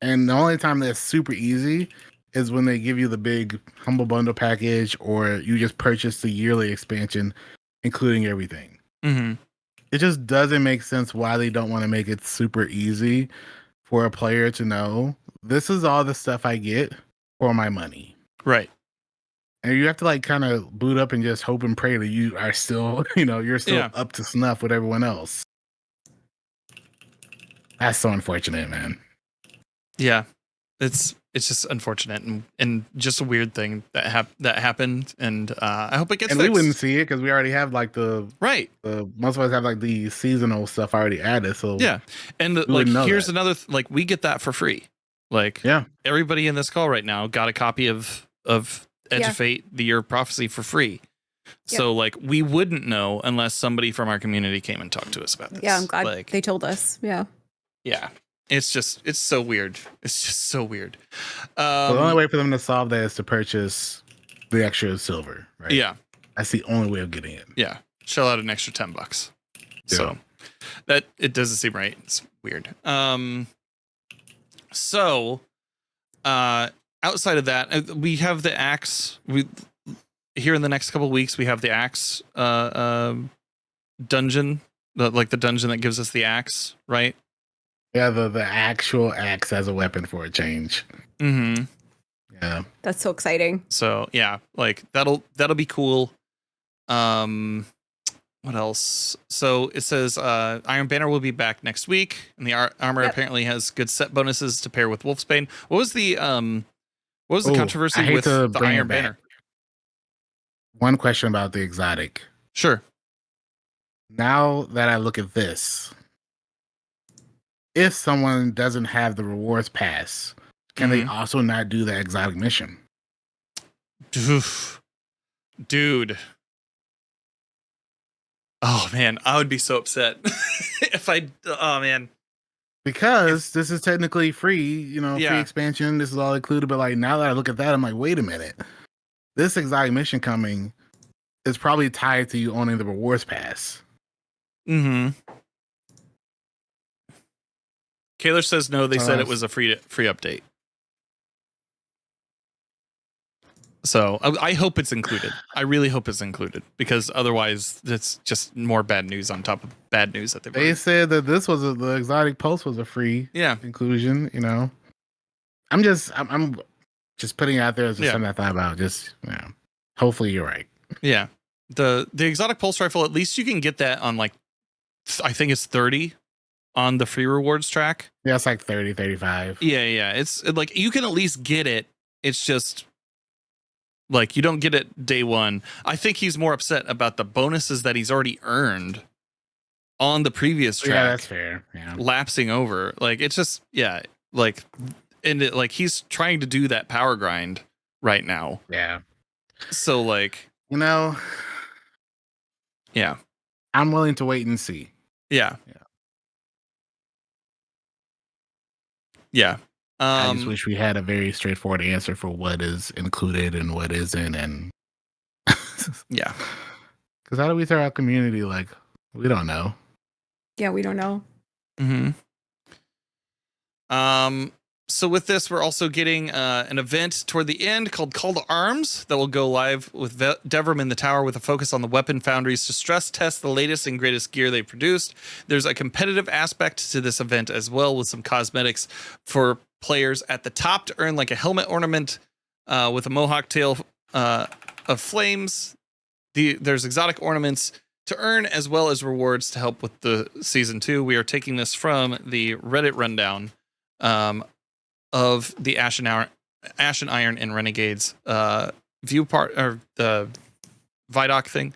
And the only time that's super easy is when they give you the big Humble Bundle package or you just purchase the yearly expansion, including everything. Mm-hmm. It just doesn't make sense why they don't want to make it super easy for a player to know this is all the stuff I get for my money. Right. And you have to kind of boot up and just hope and pray that you are still, you're still up to snuff with everyone else. That's so unfortunate, man. Yeah. It's just unfortunate and just a weird thing that happened, and I hope it gets fixed. We wouldn't see it because we already have most of us have the seasonal stuff already added. So yeah, and here's another we get that for free. Everybody in this call right now got a copy of Edge of Fate, the Year of Prophecy for free. Yep. So we wouldn't know unless somebody from our community came and talked to us about this. Yeah, I'm glad they told us. Yeah. Yeah. It's so weird. It's just so weird. The only way for them to solve that is to purchase the extra silver, right? Yeah. That's the only way of getting it. Yeah. Shell out an extra $10. Yeah. So that it doesn't seem right. It's weird. So outside of that, we have the axe. Here in the next couple of weeks, we have the axe dungeon, the dungeon that gives us the axe, right? Yeah, the actual axe as a weapon for a change. Mm-hmm. Yeah. That's so exciting. So yeah, that'll be cool. What else? So it says Iron Banner will be back next week, and the armor apparently has good set bonuses to pair with Wolfsbane. What was the controversy with the Iron Banner? One question about the exotic. Sure. Now that I look at this, if someone doesn't have the rewards pass, can they also not do the exotic mission? Dude. Oh man, I would be so upset if oh man. Because this is technically free, free expansion. This is all included. But now that I look at that, I'm like, wait a minute. This exotic mission coming is probably tied to you owning the rewards pass. Mm-hmm. Kaylor says no, they said it was a free update. So I hope it's included. I really hope it's included because otherwise it's just more bad news on top of bad news that they said that this was the exotic post was a free inclusion. You know, I'm just putting it out there as something I thought about. Just hopefully you're right. Yeah, the exotic pulse rifle. At least you can get that on like I think it's 30 on the free rewards track. Yeah, it's like 30, 35. Yeah. It's like you can at least get it. It's just like you don't get it day one. I think he's more upset about the bonuses that he's already earned on the previous track. Yeah, that's fair. Yeah. Lapsing over. Like it's just like like he's trying to do that power grind right now. Yeah. So like, yeah. I'm willing to wait and see. Yeah. I just wish we had a very straightforward answer for what is included and what isn't, and yeah. Because how do we throw our community? Like, we don't know. Yeah, we don't know. Mm-hmm. So with this, we're also getting an event toward the end called Call to Arms that will go live with Devram in the tower with a focus on the weapon foundries to stress test the latest and greatest gear they produced. There's a competitive aspect to this event as well with some cosmetics for players at the top to earn like a helmet ornament with a mohawk tail of flames. There's exotic ornaments to earn as well as rewards to help with the season 2. We are taking this from the Reddit rundown of the Ashen Iron and Renegades view part or the Vidoc thing.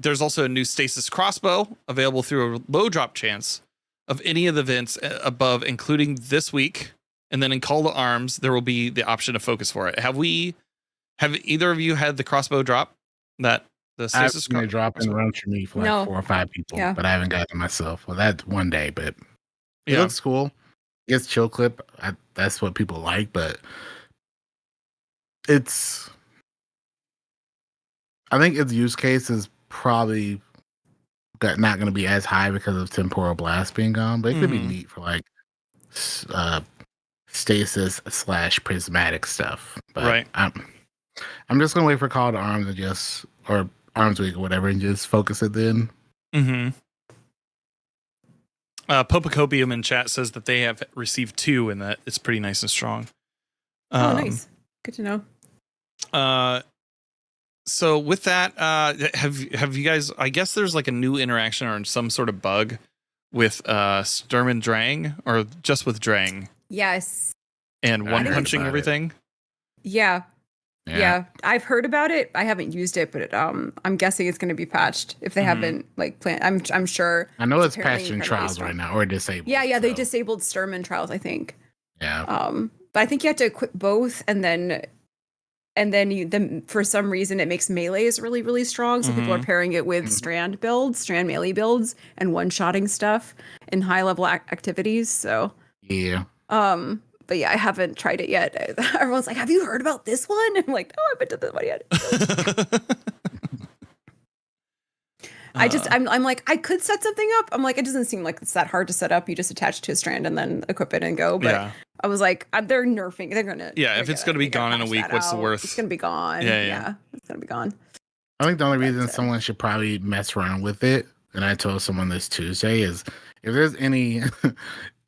There's also a new stasis crossbow available through a low drop chance of any of the events above, including this week. And then in Call to Arms, there will be the option to focus for it. Have either of you had the crossbow drop? The stasis crossbow drop and run for me for like 4 or 5 people, but I haven't gotten it myself. Well, that's one day, but it looks cool. It's chill clip. That's what people like, but I think its use case is probably not going to be as high because of temporal blast being gone, but it could be neat for like stasis / prismatic stuff. But right. I'm just going to wait for Call to Arms or Arms Week or whatever and just focus it then. Mm-hmm. Popacopium in chat says that they have received 2 and that it's pretty nice and strong. Nice. Good to know. So with that, have you guys, I guess there's like a new interaction or some sort of bug with Sturm and Drang or just with Drang? Yes. And one punching everything? Yeah. I've heard about it. I haven't used it, but I'm guessing it's going to be patched if they haven't like planned. I'm sure. I know it's patched in trials right now or disabled. Yeah. They disabled Sturm in trials, I think. Yeah. But I think you have to equip both, and then for some reason it makes melees really, really strong. So people are pairing it with strand melee builds, and one-shotting stuff in high-level activities. So yeah. But yeah, I haven't tried it yet. Everyone's like, "Have you heard about this one?" I'm like, "No, I haven't done this one yet." I'm like, I could set something up. I'm like, it doesn't seem like it's that hard to set up. You just attach to a strand and then equip it and go. But I was like, they're nerfing. They're gonna. Yeah, if it's gonna be gone in a week, what's the worth? It's gonna be gone. Yeah, it's gonna be gone. I think the only reason someone should probably mess around with it, and I told someone this Tuesday, is if there's any,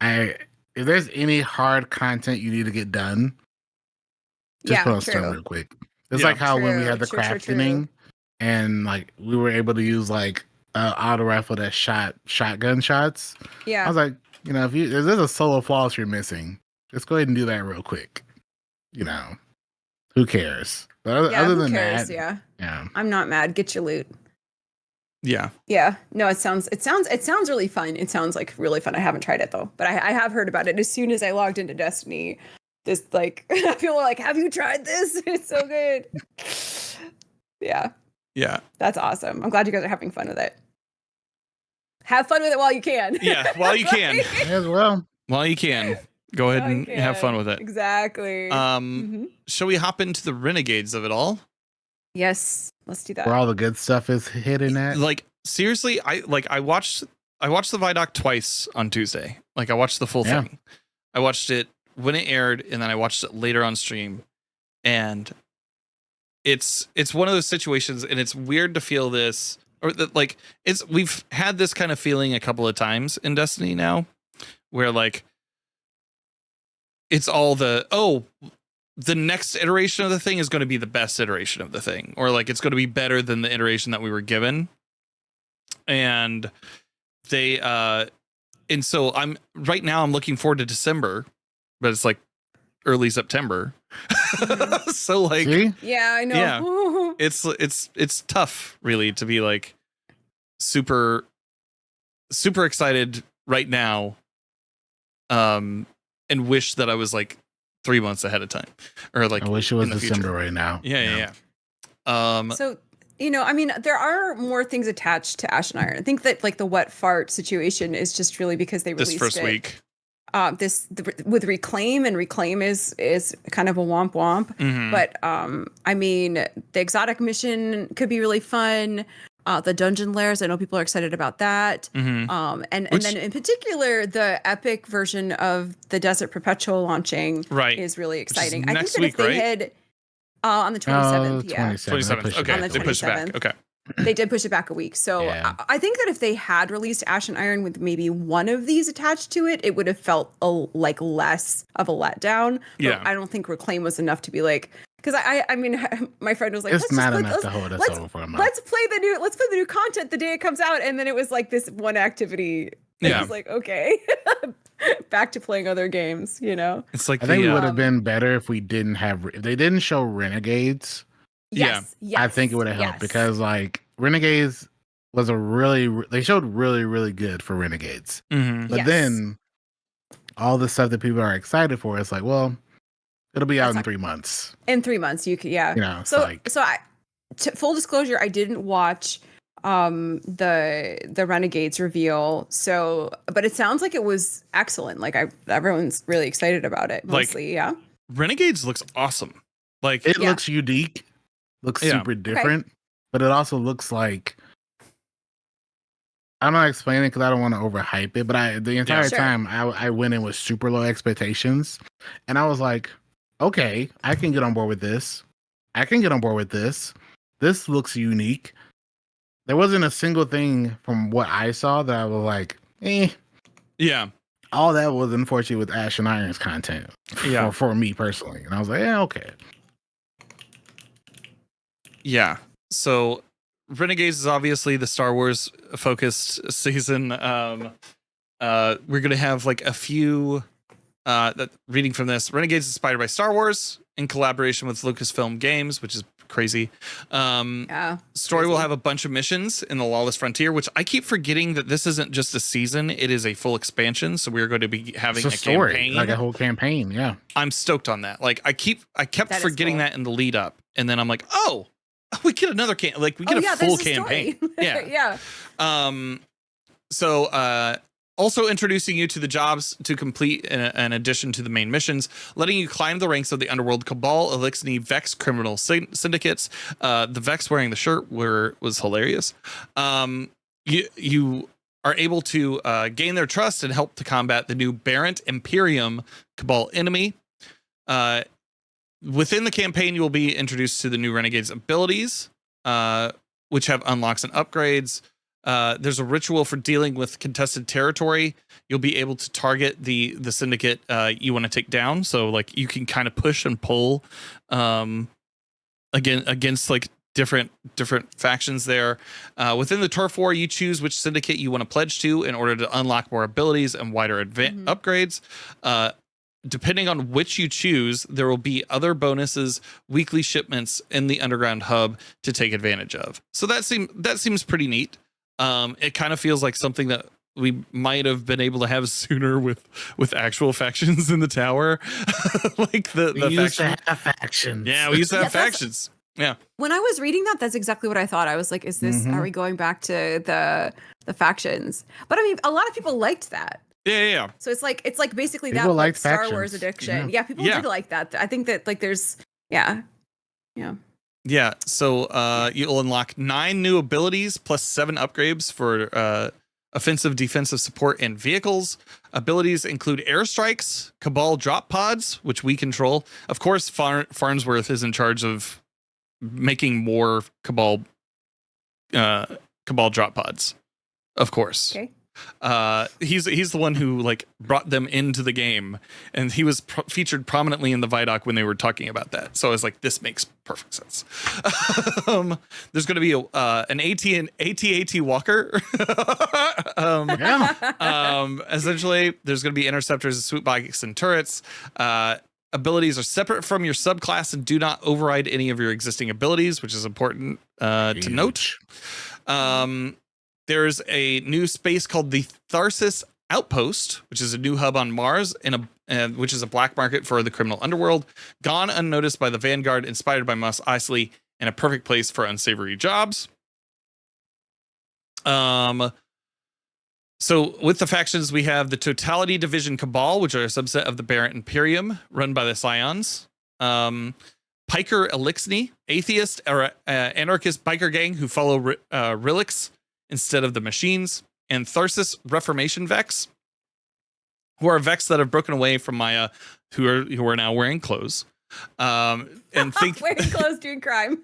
if there's any hard content you need to get done, just put on Sturm real quick. It's like how when we had the crafting. And like we were able to use like auto rifle that shot shotgun shots. Yeah. I was like, if there's a solo floss you're missing, just go ahead and do that real quick. Who cares? But other than that, yeah. I'm not mad. Get your loot. Yeah. Yeah. No, it sounds really fun. It sounds like really fun. I haven't tried it though, but I have heard about it. As soon as I logged into Destiny, this like people were like, "Have you tried this? It's so good." Yeah. Yeah. That's awesome. I'm glad you guys are having fun with it. Have fun with it while you can. Yeah, while you can. As well. While you can. Go ahead and have fun with it. Exactly. Shall we hop into the Renegades of it all? Yes. Let's do that. Where all the good stuff is hidden at. Like, seriously, I watched the Vidoc twice on Tuesday. Like, I watched the full thing. I watched it when it aired, and then I watched it later on stream. And it's one of those situations, and it's weird to feel this, or that like we've had this kind of feeling a couple of times in Destiny now, where like it's all the next iteration of the thing is going to be the best iteration of the thing, or like it's going to be better than the iteration that we were given. And and so I'm looking forward to December, but it's like early September. So like, See? Yeah, I know. yeah, it's tough really to be like super excited right now. And wish that I was like 3 months ahead of time, or like I wish it was in the December future. right now. Yeah. So, I mean, there are more things attached to Ash and Iron. I think that like the wet fart situation is just really because they released this first it. week. With Reclaim, and Reclaim is kind of a womp womp. Mhm. But I mean, the exotic mission could be really fun. The dungeon lairs, I know people are excited about that. Mhm. And Which- then in particular, the epic version of the Desert Perpetual launching Right. is really is exciting. I think next that week, if they right? had on the 27th, 27th. Okay, On the they pushed it back. 27th. Okay. They did push it back a week. So Yeah. I think that if they had released Ash and Iron with maybe one of these attached to it, it would have felt like less of a letdown. But Yeah. I don't think Reclaim was enough to be like, because I mean, my friend was like, It's let's not just enough to hold us over for a month. let's play the new content the day it comes out. And then it was like this one activity. And Yeah. I was like, okay, back to playing other games, It's like I think it would the have been better if we didn't have if they didn't show Renegades. Yes. I think it would have helped yes. because like Renegades was they showed really good for Renegades. Mhm. But Yes. then all the stuff that people are excited for, it's like, well, it'll be out in 3 months. In 3 months, you could, yeah. You know, So, like, full disclosure, I didn't watch the Renegades reveal. So, but it sounds like it was excellent. Like everyone's really excited about it. Like- Mostly, yeah. Renegades looks awesome. Like it Yeah. looks unique, looks Yeah. super different, but it also looks like I'm not explaining because I don't want to overhype it, but the entire Sure. time I went in with super low expectations, and I was like, okay, I can get on board with this. I can get on board with this. This looks unique. There wasn't a single thing from what I saw that I was like, yeah. all that was unfortunate with Ash and Iron's content Yeah. for me personally. And I was like, yeah, okay. Yeah. So Renegades is obviously the Star Wars focused season. We're going to have like a few reading from this. Renegades is inspired by Star Wars in collaboration with Lucasfilm Games, which is crazy. Yeah. Story will crazy. have a bunch of missions in the Lawless Frontier, which I keep forgetting that this isn't just a season, it is a full expansion. So we're going to be having It's a a story, campaign. like a whole campaign. Yeah. I'm stoked on that. Like I kept That is forgetting cool. that in the lead up, and then I'm like, oh, we get another we get a full there's a story. campaign. Yeah. Yeah. So also introducing you to the jobs to complete in addition to the main missions, letting you climb the ranks of the Underworld Cabal, Elixir, Vex criminal syndicates. The Vex wearing the shirt was hilarious. You are able to gain their trust and help to combat the new Barrent Imperium Cabal enemy. Within the campaign, you will be introduced to the new Renegades abilities, which have unlocks and upgrades. There's a ritual for dealing with contested territory. You'll be able to target the syndicate you want to take down. So like you can kind of push and pull against like different factions there. Within the turf war, you choose which syndicate you want to pledge to in order to unlock more abilities and wider upgrades. Depending on which you choose, there will be other bonuses, weekly shipments in the underground hub to take advantage of. So that seems pretty neat. It kind of feels like something that we might have been able to have sooner with actual factions in the tower. Like the We used to faction. have factions. Yeah, we used to have Yeah, factions. Yeah. When I was reading that, that's exactly what I thought. I was like, is this, Mhm. are we going back to the factions? But I mean, a lot of people liked that. Yeah. So it's like basically People that like liked Star factions. Wars addiction. Yeah, people Yeah. did like that. I think that like there's yeah. Yeah, so you'll unlock 9 new abilities plus 7 upgrades for offensive, defensive support and vehicles. Abilities include airstrikes, Cabal drop pods, which we control. Of course, Farnsworth is in charge of making more Cabal drop pods, of course. Okay. He's the one who like brought them into the game, and he was featured prominently in the Vidoc when they were talking about that. So I was like, this makes perfect sense. There's going to be an AT-AT Walker. Essentially, there's going to be interceptors, swoop bikes, and turrets. Abilities are separate from your subclass and do not override any of your existing abilities, which is important to note. There's a new space called the Tharsis Outpost, which is a new hub on Mars, which is a black market for the criminal underworld, gone unnoticed by the Vanguard, inspired by Mos Eisley, and a perfect place for unsavory jobs. So with the factions, we have the Totality Division Cabal, which are a subset of the Barrett Imperium, run by the Scions. Piker Elixni, atheist or anarchist biker gang who follow relics instead of the machines, and Tharsis Reformation Vex, who are Vex that have broken away from Maya, who are now wearing clothes, and think wearing clothes, doing crime,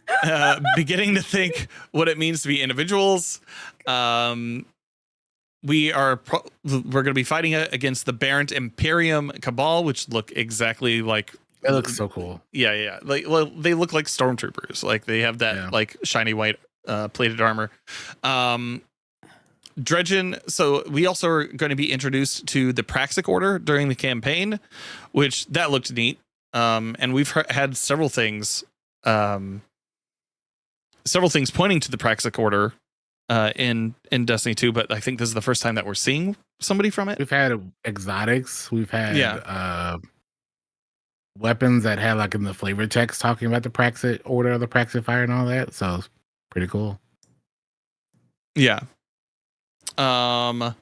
beginning to think what it means to be individuals. We're going to be fighting against the Barrett Imperium Cabal, which look exactly like. It looks so cool. Yeah. They look like stormtroopers. Like they have that like shiny white plated armor. Dredgen. So we also are going to be introduced to the Praxic Order during the campaign, which that looked neat. And we've had several things pointing to the Praxic Order in Destiny 2, but I think this is the first time that we're seeing somebody from it. We've had exotics. We've had weapons that had like in the flavor text talking about the Praxic Order, the Praxic Fire, and all that. So it's pretty cool. Yeah. So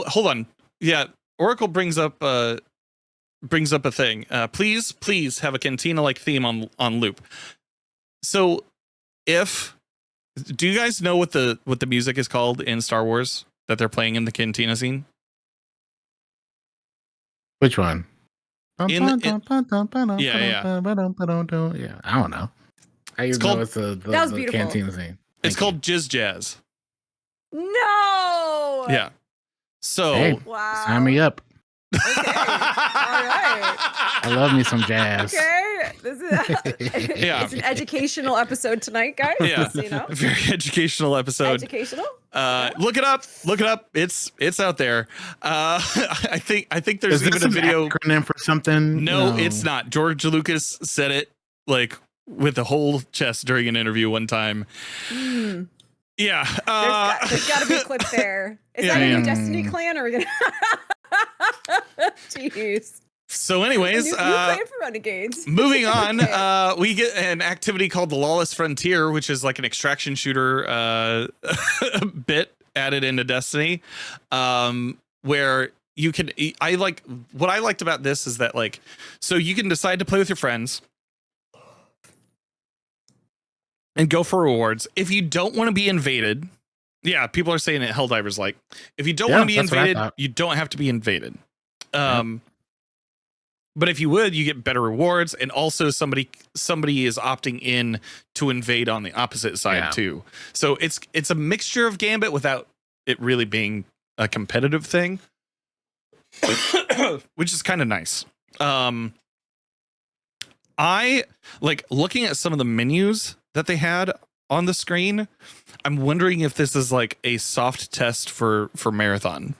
hold on. Yeah, Oracle brings up a thing. Please have a cantina like theme on loop. So do you guys know what the music is called in Star Wars that they're playing in the cantina scene? Which one? Yeah, I don't know. It's the cantina scene. It's called Jizz Jazz. No. Yeah. So hey, wow. Sign me up. Okay. All right. I love me some jazz. Okay. This is it's an educational episode tonight, guys. Yeah. Just, very educational episode. Educational. Look it up. It's out there. I think there's even a video acronym for something. No, it's not. George Lucas said it like with the whole chest during an interview one time. Yeah. There's got to be a clip there. Is that a new Destiny clan or? Jeez. So anyways, new plan for Renegades. Moving on, we get an activity called the Lawless Frontier, which is like an extraction shooter bit added into Destiny, where you can. What I liked about this is that so you can decide to play with your friends and go for rewards. If you don't want to be invaded, people are saying it. Helldivers if you don't want to be invaded, you don't have to be invaded. But if you would, you get better rewards, and also somebody is opting in to invade on the opposite side too. So it's a mixture of Gambit without it really being a competitive thing, which is kind of nice. I like looking at some of the menus that they had on the screen. I'm wondering if this is like a soft test for Marathon.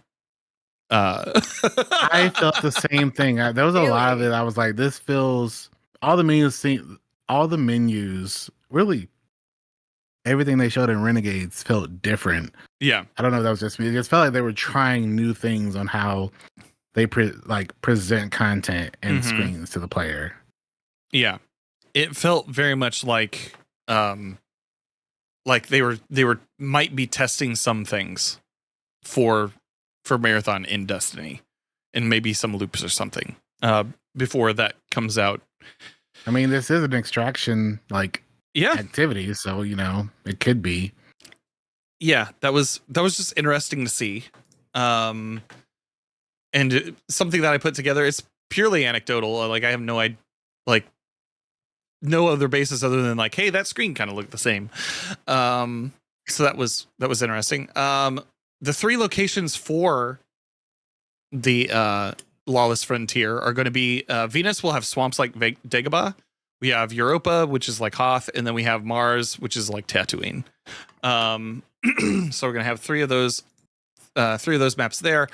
I felt the same thing. There was a lot of it. I was like, this feels all the menus really everything they showed in Renegades felt different. Yeah. I don't know if that was just me. It just felt like they were trying new things on how they present content and screens to the player. Yeah. It felt very much like they were might be testing some things for Marathon in Destiny, and maybe some loops or something before that comes out. I mean, this is an extraction activity, so it could be. Yeah, that was just interesting to see, and something that I put together. It's purely anecdotal. I have no idea. no other basis other than like, hey, that screen kind of looked the same. So that was interesting. The 3 locations for the Lawless Frontier are going to be Venus will have swamps like Dagobah. We have Europa, which is like Hoth, and then we have Mars, which is like Tatooine. So we're gonna have 3 of those maps there.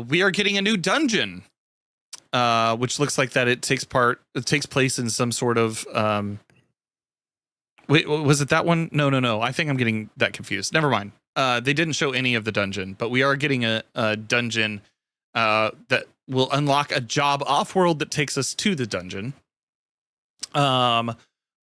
We are getting a new dungeon, which looks like that it takes place in some sort of wait, was it that one? No. I think I'm getting that confused. Never mind. They didn't show any of the dungeon, but we are getting a dungeon that will unlock a job off-world that takes us to the dungeon.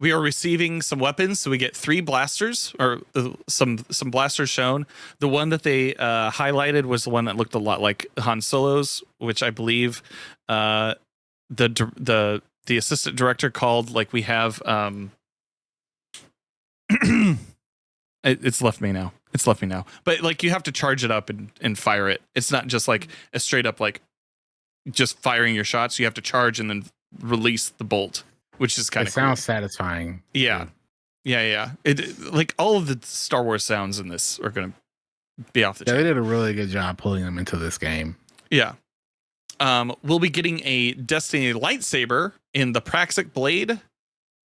We are receiving some weapons, so we get 3 blasters, or some blasters shown. The one that they highlighted was the one that looked a lot like Han Solo's, which I believe the assistant director called, like, we have it's left me now. But like, you have to charge it up and fire it. It's not just like a straight up like just firing your shots. You have to charge and then release the bolt, which is kind of sounds satisfying. Yeah. It like all of the Star Wars sounds in this are going to be off the chain. They did a really good job pulling them into this game. Yeah. We'll be getting a Destiny lightsaber in the Praxic Blade.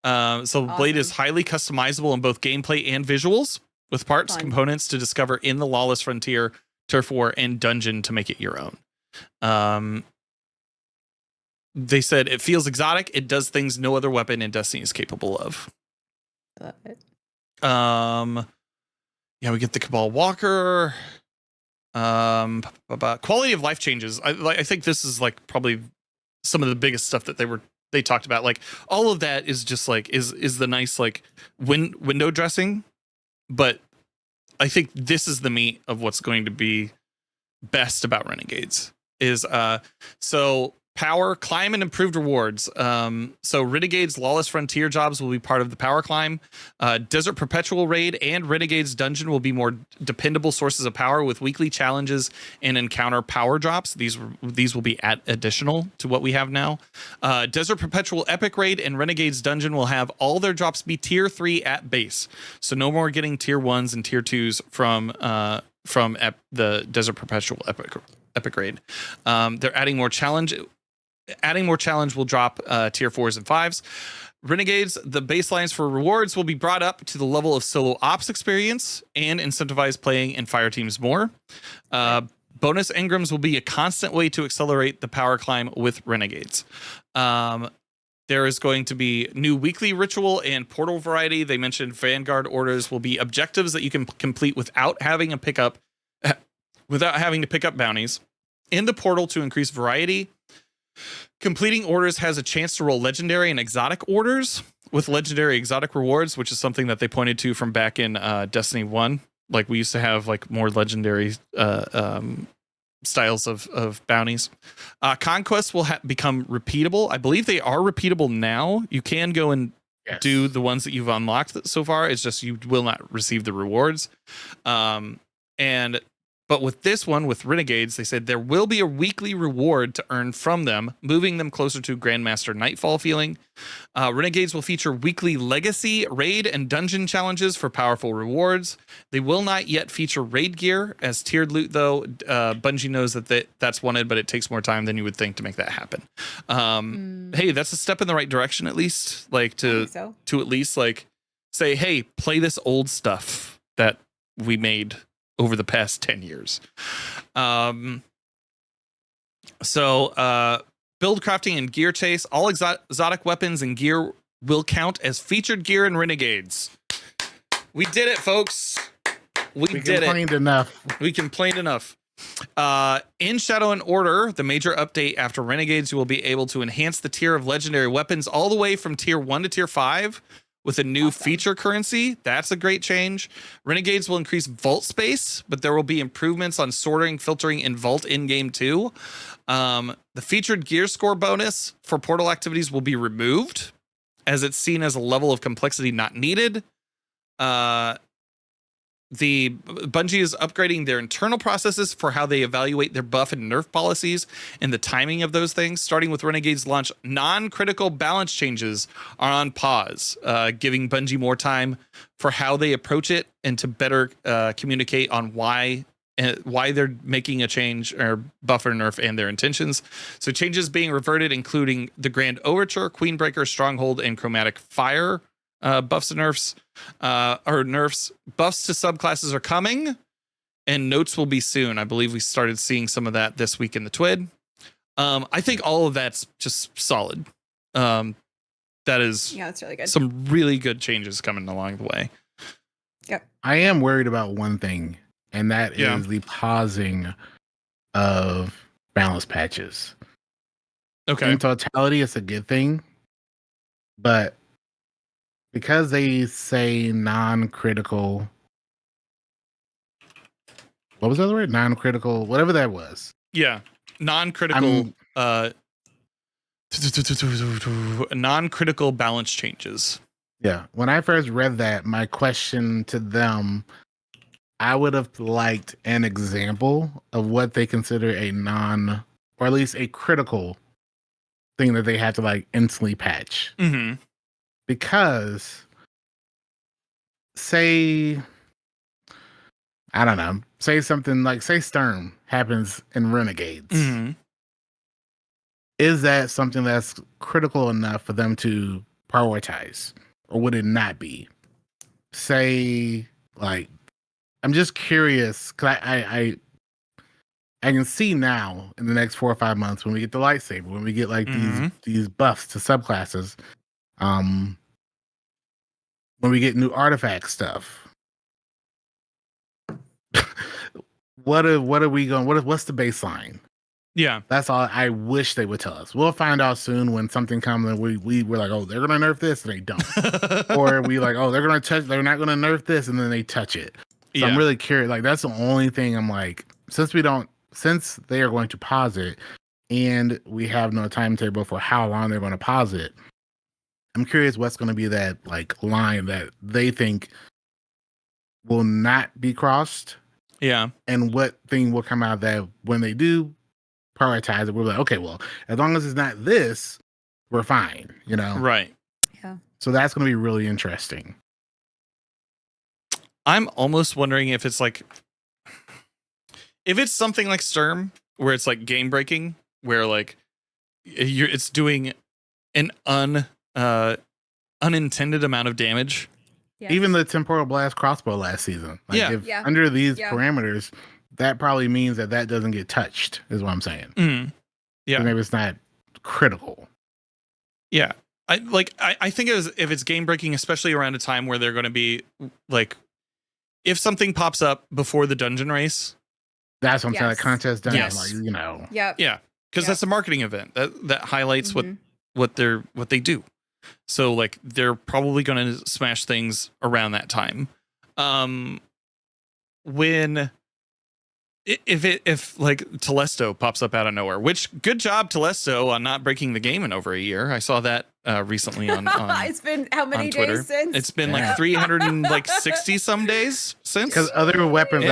So awesome. The blade is highly customizable in both gameplay and visuals, with parts, components to discover in the Lawless Frontier, Turf War, and Dungeon to make it your own. They said it feels exotic. It does things no other weapon in Destiny is capable of. Love it. Yeah, we get the Cabal Walker. Quality of life changes. I think this is like probably some of the biggest stuff that they talked about. Like, all of that is just like is the nice like window dressing, but I think this is the meat of what's going to be best about Renegades is so power, climb, and improved rewards. So Renegades Lawless Frontier jobs will be part of the power climb. Desert Perpetual Raid and Renegades Dungeon will be more dependable sources of power with weekly challenges and encounter power drops. These will be additional to what we have now. Desert Perpetual Epic Raid and Renegades Dungeon will have all their drops be tier 3 at base. So no more getting tier 1s and tier 2s from the Desert Perpetual Epic Raid. They're adding more challenge. Adding more challenge will drop tier 4s and 5s. Renegades, the baselines for rewards will be brought up to the level of solo ops experience and incentivize playing in fire teams more. Bonus engrams will be a constant way to accelerate the power climb with Renegades. There is going to be new weekly ritual and portal variety. They mentioned Vanguard orders will be objectives that you can complete without having to pick up bounties in the portal to increase variety. Completing orders has a chance to roll legendary and exotic orders with legendary exotic rewards, which is something that they pointed to from back in Destiny 1. Like, we used to have like more legendary styles of bounties. Conquests will become repeatable. I believe they are repeatable now. You can go and do the ones that you've unlocked so far. It's just you will not receive the rewards. But with this one, with Renegades, they said there will be a weekly reward to earn from them, moving them closer to Grandmaster Nightfall feeling. Renegades will feature weekly legacy, raid, and dungeon challenges for powerful rewards. They will not yet feature raid gear as tiered loot, though. Bungie knows that's wanted, but it takes more time than you would think to make that happen. Hey, that's a step in the right direction, at least. Like to at least like say, hey, play this old stuff that we made over the past 10 years. Build crafting and gear chase. All exotic weapons and gear will count as featured gear in Renegades. We did it, folks. We complained enough. In Shadow and Order, the major update after Renegades, you will be able to enhance the tier of legendary weapons all the way from tier 1 to tier 5. With a new feature currency. That's a great change. Renegades will increase vault space, but there will be improvements on sorting, filtering, and vault in-game too. The featured gear score bonus for portal activities will be removed, as it's seen as a level of complexity not needed. the Bungie is upgrading their internal processes for how they evaluate their buff and nerf policies and the timing of those things. Starting with Renegades launch, non-critical balance changes are on pause, giving Bungie more time for how they approach it and to better communicate on why they're making a change or buff or nerf and their intentions. So changes being reverted, including the Grand Overture, Queenbreaker, Stronghold, and Chromatic Fire buffs and nerfs. Buffs to subclasses are coming, and notes will be soon. I believe we started seeing some of that this week in the TWID. I think all of that's just solid. That is, that's really good. Some really good changes coming along the way. Yep. I am worried about one thing, and that is the pausing of balance patches. Okay. In totality, it's a good thing, but because they say non-critical, what was the other word? Non-critical, whatever that was. Yeah. Non-critical non-critical balance changes. Yeah. When I first read that, my question to them, I would have liked an example of what they consider a non, or at least a critical thing that they have to like instantly patch. Mm-hmm. Because say, I don't know, say something like, say Sturm happens in Renegades. Mm-hmm. Is that something that's critical enough for them to prioritize? Or would it not be? Say, like, I'm just curious, because I can see now in the next 4 or 5 months when we get the lightsaber, when we get like these buffs to subclasses, when we get new artifact stuff, what's the baseline? Yeah, that's all I wish they would tell us. We'll find out soon when something comes and we're like, oh, they're gonna nerf this and they don't, or we like, oh, they're not gonna nerf this and then they touch it. So I'm really curious. Like that's the only thing I'm like, since they are going to pause it and we have no timetable for how long they're going to pause it, I'm curious what's going to be that like line that they think will not be crossed. Yeah. And what thing will come out that when they do prioritize it, we're like, okay, well, as long as it's not this, we're fine, you know? Right. Yeah. So that's going to be really interesting. I'm almost wondering if it's like, if it's something like Sturm, where it's like game breaking, where like it's doing an unintended amount of damage. Yes. Even the temporal blast crossbow last season. Like if Yeah. under these parameters, that probably means that doesn't get touched, is what I'm saying. Mm. Yeah. So maybe it's not critical. Yeah. I think if it's game breaking, especially around a time where they're going to be like, if something pops up before the dungeon race. That's what I'm saying. Like contest dungeon, Yes. like, you know. Yeah. Yeah. Because that's a marketing event that highlights what they do. So like they're probably going to smash things around that time. If like Telesto pops up out of nowhere, which good job Telesto on not breaking the game in over a year. I saw that recently on it's been how many days since? It's been like 360 some days since. Because other weapons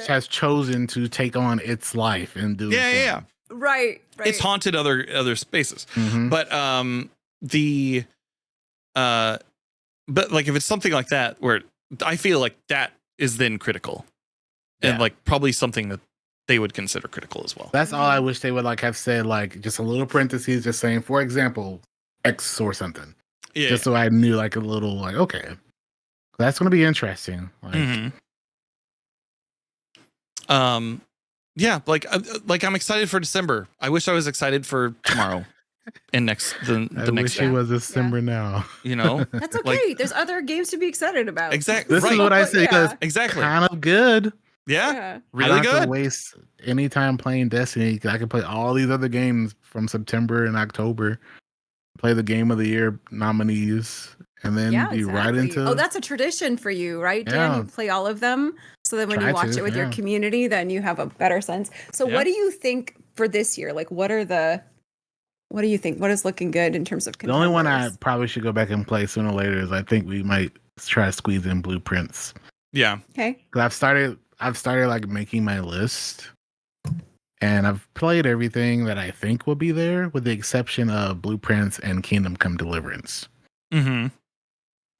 has chosen to take on its life and do yeah. Right. It's haunted other spaces. Mm-hmm. But but like if it's something like that where I feel like that is then critical. And like probably something that they would consider critical as well. That's all I wish they would like have said, like just a little parentheses, just saying, for example, X or something. Yeah. Just so I knew like a little like, okay, that's going to be interesting. Like, yeah, like I'm excited for December. I wish I was excited for tomorrow and the I next wish it was December now. You know, that's okay. There's other games to be excited about. Exactly. This is what I said. Yeah. Exactly. Kind of good. Yeah. Really I don't good. have to waste any time playing Destiny. I can play all these other games from September and October. Play the Game of the Year nominees, and then be right into. Oh, that's a tradition for you, right, Dan? You play all of them, so that when you watch it with your community, then you have a better sense. So, what do you think for this year? Like, what do you think? What is looking good in terms of contenders? The only one I probably should go back and play sooner or later is I think we might try to squeeze in Blueprints. Yeah. Okay. I've started like making my list, and I've played everything that I think will be there, with the exception of Blueprints and Kingdom Come Deliverance. Mm-hmm.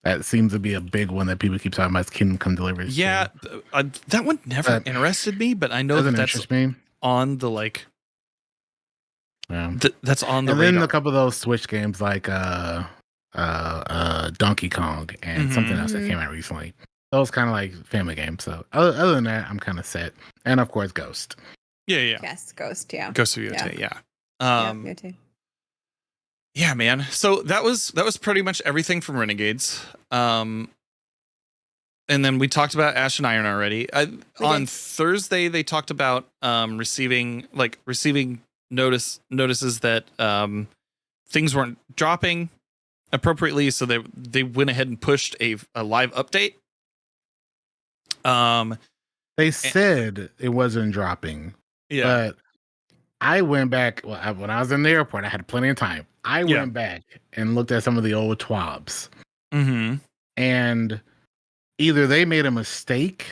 That seems to be a big one that people keep talking about. Is Kingdom Come Deliverance. Yeah, that one never interested me, but I know that that's me. on the like. Yeah. That's on the and radar. then a couple of those Switch games like Donkey Kong and something else that came out recently. Those kind of like family games. So other than that, I'm kind of set. And of course, Ghost. Yeah. Yes, Ghost. Yeah. Ghost of Yotei. Yeah. Yotei. Yeah, man. So that was pretty much everything from Renegades. And then we talked about Ash and Iron already. On Thursday, they talked about receiving notices that things weren't dropping appropriately, so they went ahead and pushed a live update. They said it wasn't dropping. Yeah. But I went back when I was in the airport. I had plenty of time. I went back and looked at some of the old TWABs. Mm-hmm. And either they made a mistake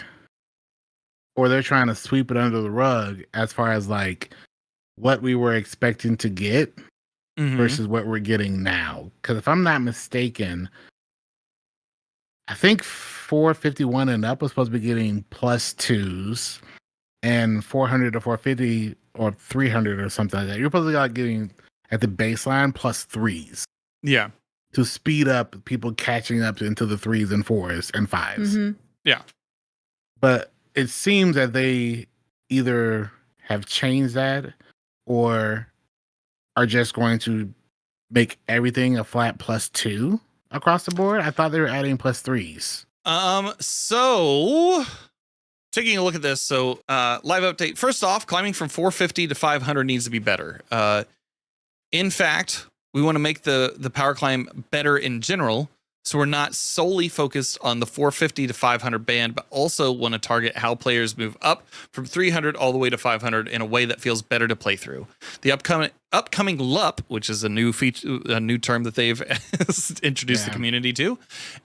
or they're trying to sweep it under the rug as far as like what we were expecting to get versus what we're getting now. Because if I'm not mistaken, I think 451 and up was supposed to be getting +2s, and 400 to 450 or 300 or something like that. You're supposed to be like getting at the baseline +3s. Yeah. To speed up people catching up into the 3s and 4s and 5s. Yeah. But it seems that they either have changed that or are just going to make everything a flat +2 across the board. I thought they were adding +3s. So taking a look at this, live update. First off, climbing from 450 to 500 needs to be better. In fact, we want to make the power climb better in general. So we're not solely focused on the 450 to 500 band, but also want to target how players move up from 300 all the way to 500 in a way that feels better to play through. The upcoming LUP, which is a new feature, a new term that they've introduced the community to,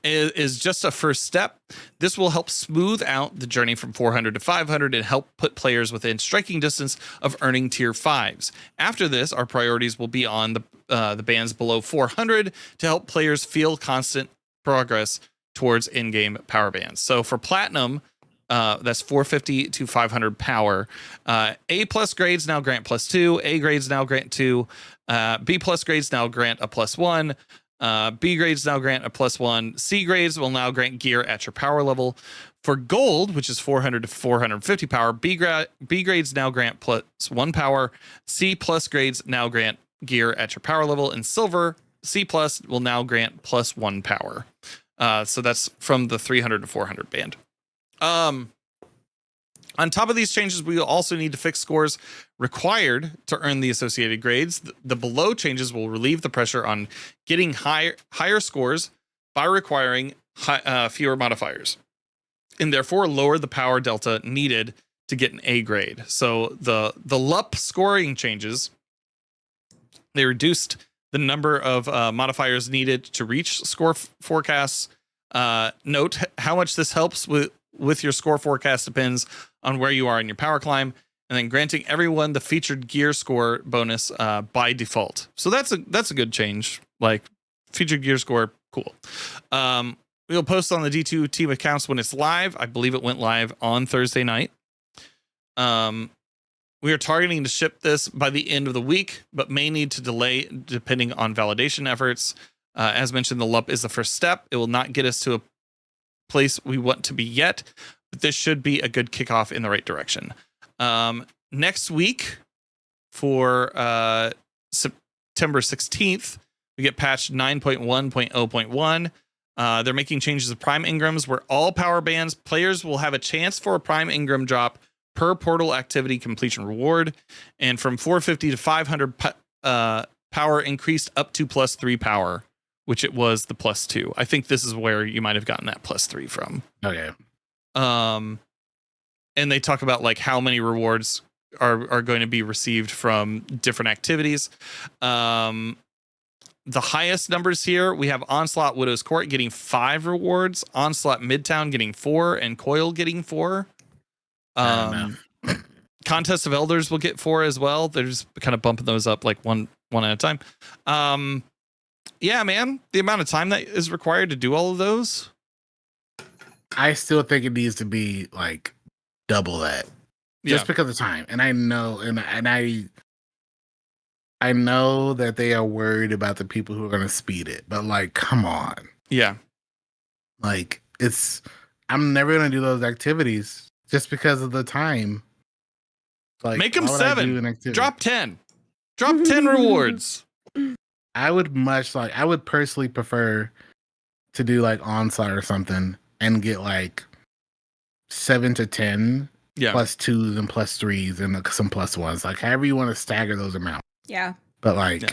is just a first step. This will help smooth out the journey from 400 to 500 and help put players within striking distance of earning tier 5s. After this, our priorities will be on the bands below 400 to help players feel constant progress towards in-game power bands. So for platinum, that's 450 to 500 power. A plus grades now grant +2. A grades now grant 2. B plus grades now grant a +1. B grades now grant a +1. C grades will now grant gear at your power level. For gold, which is 400 to 450 power, B grades now grant +1 power. C plus grades now grant gear at your power level. And silver, C plus will now grant +1 power. So that's from the 300 to 400 band. On top of these changes, we will also need to fix scores required to earn the associated grades. The below changes will relieve the pressure on getting higher scores by requiring fewer modifiers, and therefore lower the power delta needed to get an A grade. So the LUP scoring changes, they reduced the number of modifiers needed to reach score forecasts. Note how much this helps with your score forecast depends on where you are in your power climb, and then granting everyone the featured gear score bonus by default. So that's a good change. Like featured gear score, cool. We'll post on the D2 team accounts when it's live. I believe it went live on Thursday night. We are targeting to ship this by the end of the week, but may need to delay depending on validation efforts. As mentioned, the LUP is the first step. It will not get us to a place we want to be yet, but this should be a good kickoff in the right direction. Next week, for September 16th, we get patch 9.1.0.1. They're making changes to Prime Ingrams where all power bands players will have a chance for a Prime Ingram drop per portal activity completion reward, and from 450 to 500 power increased up to +3 power, which it was the +2. I think this is where you might have gotten that +3 from. Okay. And they talk about like how many rewards are going to be received from different activities. The highest numbers here, we have Onslaught Widow's Court getting 5 rewards, Onslaught Midtown getting 4, and Coil getting 4. Contest of Elders will get 4 as well. They're just kind of bumping those up like one at a time. Yeah, man, the amount of time that is required to do all of those. I still think it needs to be like double that, just because of time. And I know, and I know that they are worried about the people who are going to speed it, but like, come on. Yeah. Like I'm never going to do those activities just because of the time. Like, make them 7. Drop 10. Drop 10 rewards. I would personally prefer to do like Onslaught or something and get like 7 to 10 plus 2s and plus 3s and some plus 1s. Like however you want to stagger those amounts. Yeah. But like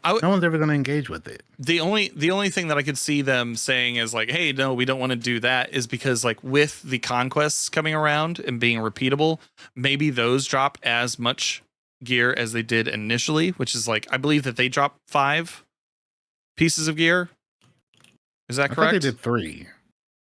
no one's ever going to engage with it. The only thing that I could see them saying is like, hey, no, we don't want to do that, is because like with the conquests coming around and being repeatable, maybe those drop as much gear as they did initially, which is like, I believe that they dropped 5 pieces of gear. Is that correct? I thought they did 3.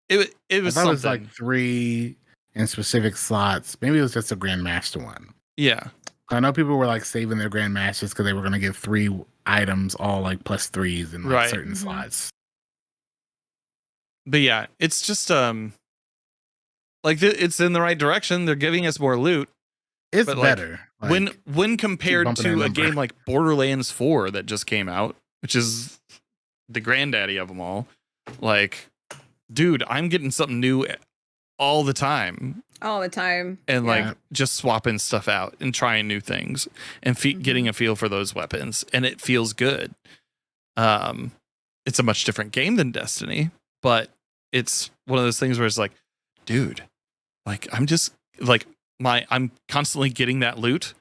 It was something. It was like 3 in specific slots. Maybe it was just a Grandmaster one. Yeah. I know people were like saving their Grandmasters because they were going to get 3 items, all like plus 3s in like certain slots. But yeah, it's just like it's in the right direction. They're giving us more loot. It's better like, when compared to a game like Borderlands 4 that just came out, which is the granddaddy of them all. Like, dude, I'm getting something new all the time. And like just swapping stuff out and trying new things and getting a feel for those weapons, and it feels good. It's a much different game than Destiny, but it's one of those things where it's like, dude, like I'm just like I'm constantly getting that loot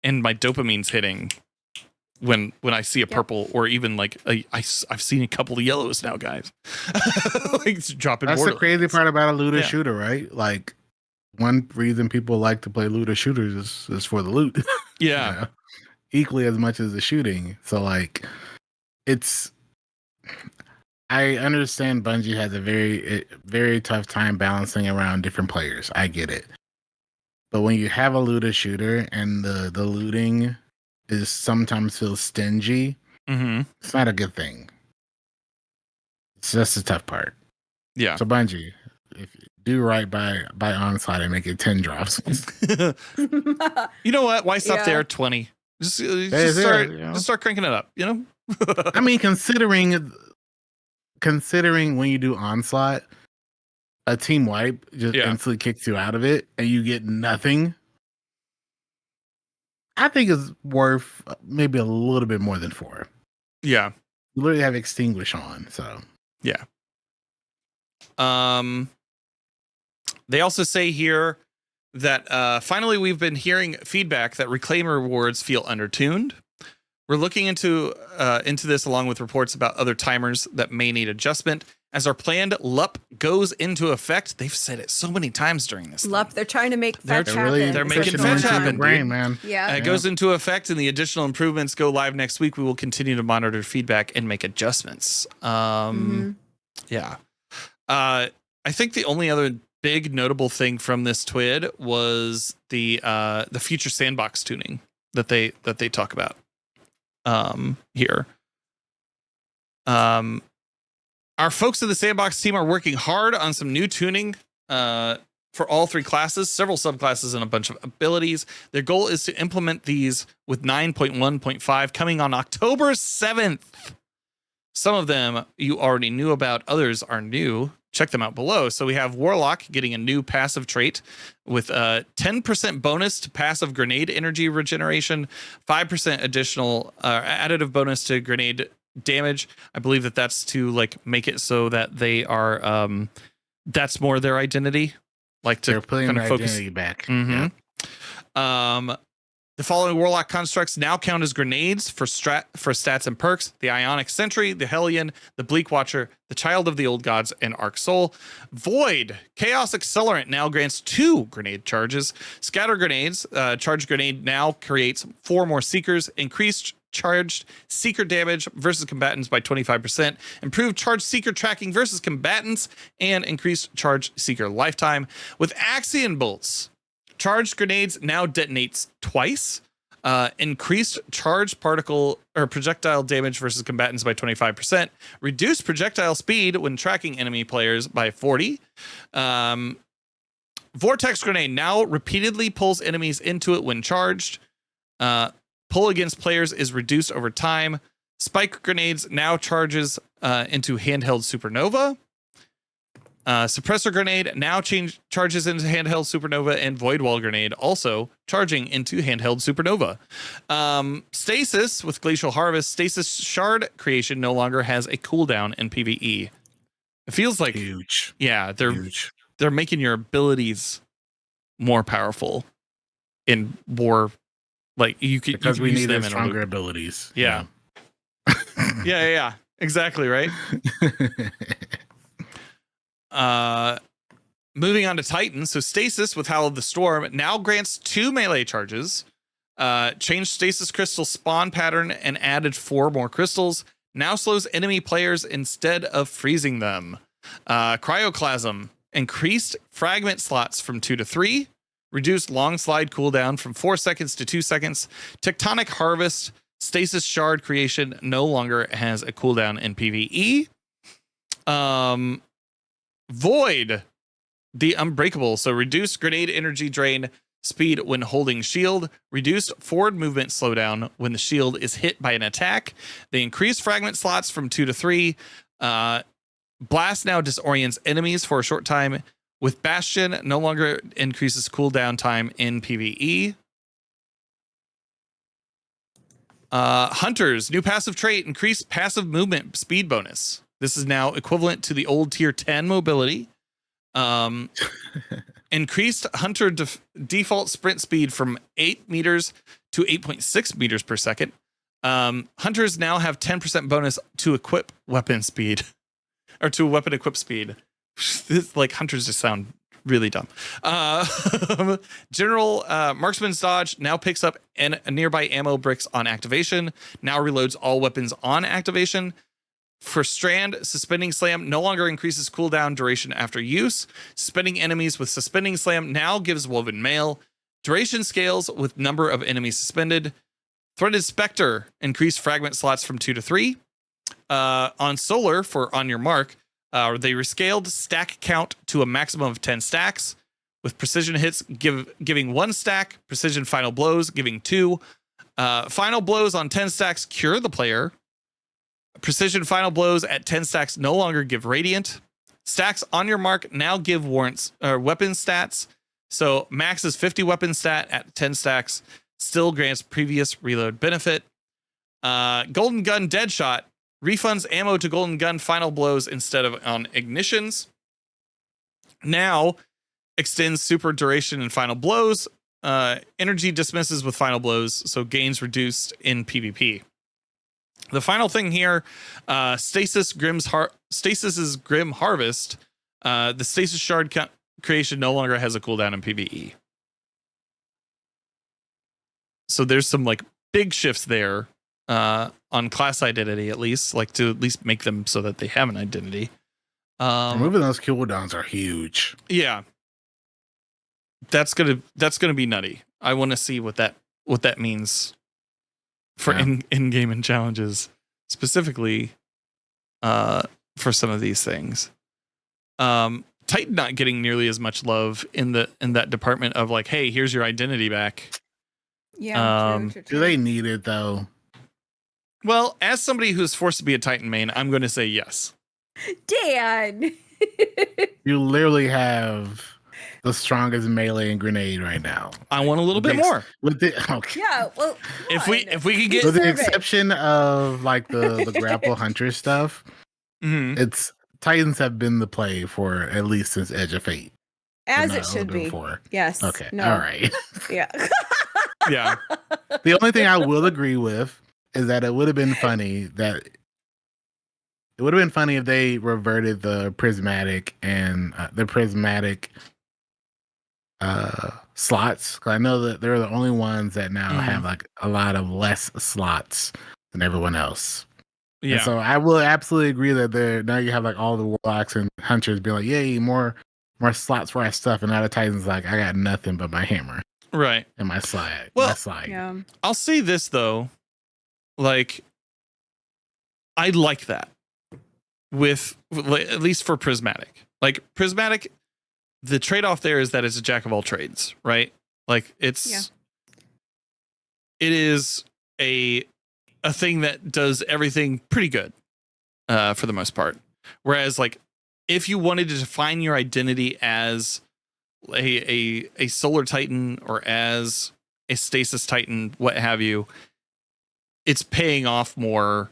and my dopamine's hitting when I see a purple or even like I've seen a couple of yellows now, guys. Like it's dropping. That's the crazy part about a looter shooter, right? Like one reason people like to play looter shooters is for the loot. Yeah. You know? Equally as much as the shooting. So like I understand Bungie has a very, very tough time balancing around different players. I get it. But when you have a looter shooter and the looting is sometimes feels stingy, it's not a good thing. It's just the tough part. Yeah. So Bungie, if you do right by Onslaught and make it 10 drops. You know what? Why stop there? 20. Just start cranking it up, you know? I mean, considering when you do Onslaught, a team wipe just instantly kicks you out of it and you get nothing. I think it's worth maybe a little bit more than 4. Yeah. You literally have Extinguish on, so. Yeah. They also say here that finally we've been hearing feedback that Reclaimer rewards feel undertuned. We're looking into this along with reports about other timers that may need adjustment. As our planned LUP goes into effect, they've said it so many times during this. LUP, they're trying to make fetch happen. They're making fetch happen, brain, man. Yeah. It goes into effect, and the additional improvements go live next week. We will continue to monitor feedback and make adjustments. Yeah. I think the only other big notable thing from this TWID was the future Sandbox tuning that they talk about here. Our folks at the Sandbox team are working hard on some new tuning for all 3 classes, several subclasses, and a bunch of abilities. Their goal is to implement these with 9.1.5 coming on October 7th. Some of them you already knew about, others are new. Check them out below. So we have Warlock getting a new passive trait with a 10% bonus to passive grenade energy regeneration, 5% additional additive bonus to grenade damage. I believe that's to like make it so that they are that's more their identity, like to they're putting kind their of focus identity back. The following Warlock constructs now count as grenades for stats and perks: the Ionic Sentry, the Hellion, the Bleak Watcher, the Child of the Old Gods, and Arc Soul. Void Chaos Accelerant now grants 2 grenade charges. Scatter Grenades, charge grenade now creates 4 more Seekers. Increased charged seeker damage versus combatants by 25%, improved charged seeker tracking versus combatants, and increased charged seeker lifetime. With Axion bolts, charged grenades now detonates twice. Increased charged particle or projectile damage versus combatants by 25%. Reduced projectile speed when tracking enemy players by 40. Vortex grenade now repeatedly pulls enemies into it when charged. Pull against players is reduced over time. Spike grenades now charges into handheld supernova. Suppressor grenade now charges into handheld supernova, and void wall grenade also charging into handheld supernova. Stasis with glacial harvest, stasis shard creation no longer has a cooldown in PvE. It feels like huge. Yeah, Huge. they're making your abilities more powerful in more, like you could, because you we use need them in stronger abilities. Yeah. Yeah. Exactly, right? Moving on to Titan. So Stasis with Howl of the Storm now grants 2 melee charges. Changed Stasis crystal spawn pattern and added 4 more crystals. Now slows enemy players instead of freezing them. Cryoclasm increased fragment slots from 2 to 3. Reduced long slide cooldown from 4 seconds to 2 seconds. Tectonic Harvest Stasis Shard creation no longer has a cooldown in PvE. Void, the Unbreakable. So reduced grenade energy drain speed when holding shield. Reduced forward movement slowdown when the shield is hit by an attack. They increase fragment slots from 2 to 3. Blast now disorients enemies for a short time. With Bastion, no longer increases cooldown time in PvE. Hunters, new passive trait, increased passive movement speed bonus. This is now equivalent to the old tier 10 mobility. Increased Hunter default sprint speed from 8 meters to 8.6 meters per second. Hunters now have 10% bonus to equip weapon speed, or to weapon equip speed. This, like, hunters just sound really dumb. General Marksman's Dodge now picks up nearby ammo bricks on activation. Now reloads all weapons on activation. For Strand, Suspending Slam no longer increases cooldown duration after use. Suspending enemies with Suspending Slam now gives Woven Mail. Duration scales with number of enemies suspended. Threaded Spectre increased fragment slots from 2 to 3. On Solar, for On Your Mark, they rescaled stack count to a maximum of 10 stacks, with precision hits giving 1 stack, precision final blows giving 2. Final blows on 10 stacks cure the player. Precision final blows at 10 stacks no longer give radiant. Stacks On Your Mark now give weapon stats. So max is 50 weapon stat at 10 stacks, still grants previous reload benefit. Golden Gun Deadshot refunds ammo to Golden Gun final blows instead of on ignitions. Now extends super duration and final blows. Energy dismisses with final blows, so gains reduced in PvP. The final thing here, Stasis's Grim Harvest. The Stasis Shard creation no longer has a cooldown in PvE. So there's some like big shifts there on class identity, at least, like to at least make them so that they have an identity. Removing those cooldowns are huge. Yeah, that's gonna be nutty. I want to see what that means for in-game and challenges, specifically for some of these things. Titan not getting nearly as much love in that department of like, hey, here's your identity back. Yeah. True. Do they need it though? Well, as somebody who's forced to be a Titan main, I'm going to say yes. Dan? You literally have the strongest melee and grenade right now. I want a little bit more. Okay. Yeah, well, If we can get, with the exception of like the grapple hunter stuff, it's Titans have been the play for at least since Edge of Fate. As it should be. Yes. Okay. No. All right. Yeah. Yeah. The only thing I will agree with is that it would have been funny if they reverted the prismatic and slots. 'Cause I know that they're the only ones that now have like a lot of less slots than everyone else. Yeah. And so I will absolutely agree that now you have like all the warlocks and hunters be like, yay, more slots for our stuff, and now the Titan's like, I got nothing but my hammer. Right. And my slide. Well, Yeah. I'll say this though. Like, I like that with at least for Prismatic. Like Prismatic, the trade-off there is that it's a jack of all trades, right? Like it is a thing that does everything pretty good for the most part. Whereas like if you wanted to define your identity as a solar titan or as a stasis titan, what have you, it's paying off more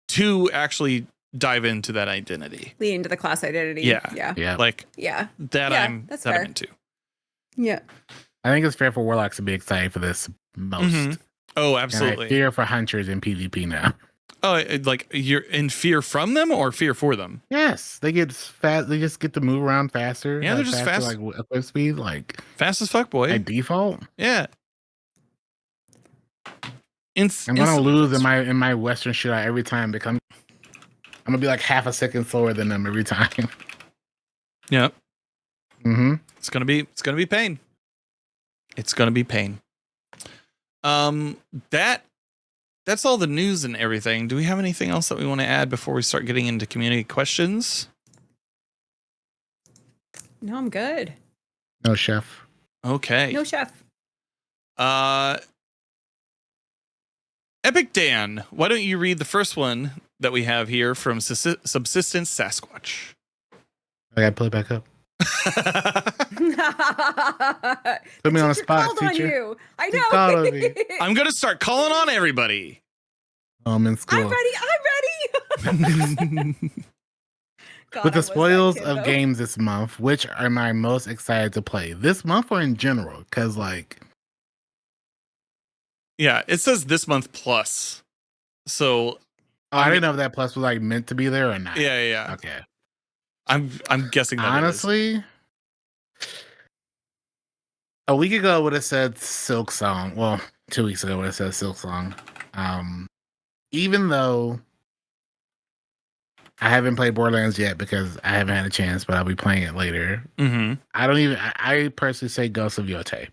to actually dive into that identity. Lean into the class identity. Yeah. Yeah. Like Yeah. that Yeah, I'm that's that fair. I'm into. Yeah. I think it's fair for warlocks to be excited for this most. Mhm. Oh, And absolutely. I fear for hunters in PvP now. Oh, like you're in fear from them or fear for them? Yes, they get fast. They just get to move around faster. Yeah, they're just fast. Like equip speed, like Fast as fuck, boy. by default. Yeah. I'm gonna lose in my Western shootout every time because I'm gonna be like half a second slower than them every time. Yeah. Mm-hmm. It's gonna be pain. It's gonna be pain. That's all the news and everything. Do we have anything else that we want to add before we start getting into community questions? No, I'm good. No, chef. Okay. No chef. Epic Dan, why don't you read the first one that we have here from Subsistence Sasquatch? I gotta play back up. Put me on the spot, Called on teacher. you. I He called on me. know. I'm gonna start calling on everybody. I'm in school. I'm ready. God, With I the was that spoils kid, of though. games this month, which am I most excited to play? This month or in general? Because like, Yeah, it says this month plus. So I didn't know if that plus was like meant to be there or not. yeah. Okay. I'm guessing that Honestly, a week ago would have said Silk Song. Well, 2 weeks ago would have said Silk Song. Even though I haven't played Borderlands yet because I haven't had a chance, but I'll be playing it later. Mm-hmm. I personally say Ghost of Yote.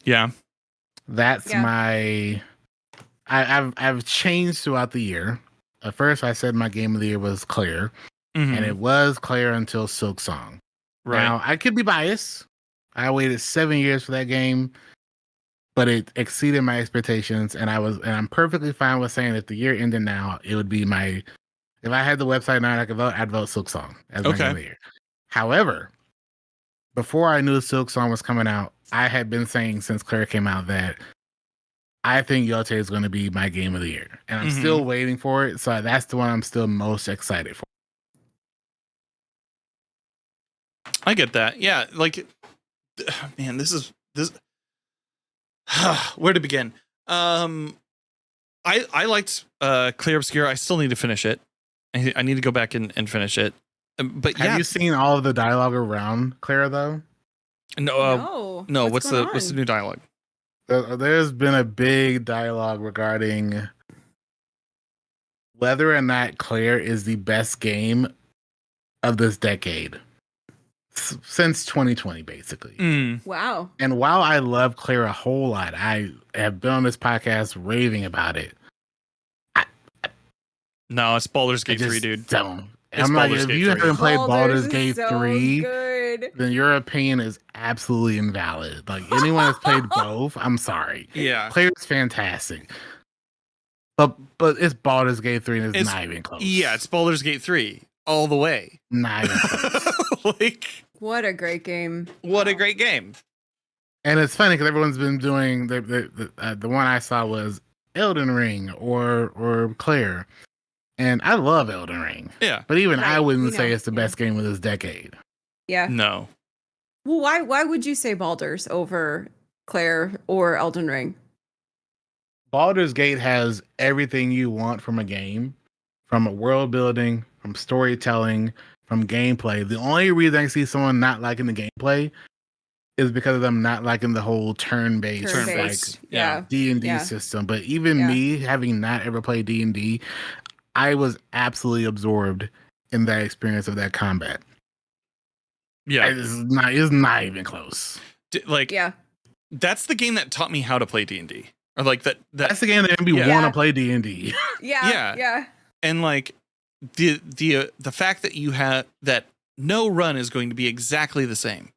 Yeah. That's my. I've changed throughout the year. At first, I said my game of the year was Claire, Mm-hmm. and it was Claire until Silk Song. Right. Now, I could be biased. I waited 7 years for that game, but it exceeded my expectations, and I'm perfectly fine with saying if the year ended now, it would be my. If I had the website now and I could vote, I'd vote Silk Song as my game of the year. However, before I knew Silk Song was coming out, I had been saying since Claire came out that I think Yote is going to be my game of the year, and I'm still waiting for it. So that's the one I'm still most excited for. I get that. Yeah, like, man, this. Where to begin? I liked Clear Obscure. I still need to finish it. I need to go back and finish it. But Have you seen all of the dialogue around Clara though? No. What's the new dialogue? There's been a big dialogue regarding whether or not Claire is the best game of this decade since 2020, basically. Wow. And while I love Claire a whole lot, I have been on this podcast raving about it. No, it's Baldur's Gate 3, dude. Don't. It's I'm like, Baldur's if Gate you 3. haven't played Baldur's Gate so 3, good. then your opinion is absolutely invalid. Like anyone that's played both, I'm sorry. Yeah. Claire's fantastic. But it's Baldur's Gate 3 and it's not even close. Yeah, it's Baldur's Gate 3 all the way. Not even close. Like, What a great game. what a great game. And it's funny because everyone's been doing the one I saw was Elden Ring or Claire. And I love Elden Ring. Yeah. But even I Right, wouldn't we say know, it's the best game of this decade. Yeah. No. Well, why would you say Baldur's over Claire or Elden Ring? Baldur's Gate has everything you want from a game, from a world building, from storytelling, from gameplay. The only reason I see someone not liking the gameplay is because of them not liking the whole turn-based, Turn-based, like yeah. D&D Yeah. system. But even me, having not ever played D&D, I was absolutely absorbed in that experience of that combat. Yeah. It's not even close. That's the game that taught me how to play D&D. Or like that's the game that made me want to play D&D. Yeah. And like the fact that you have that no run is going to be exactly the same.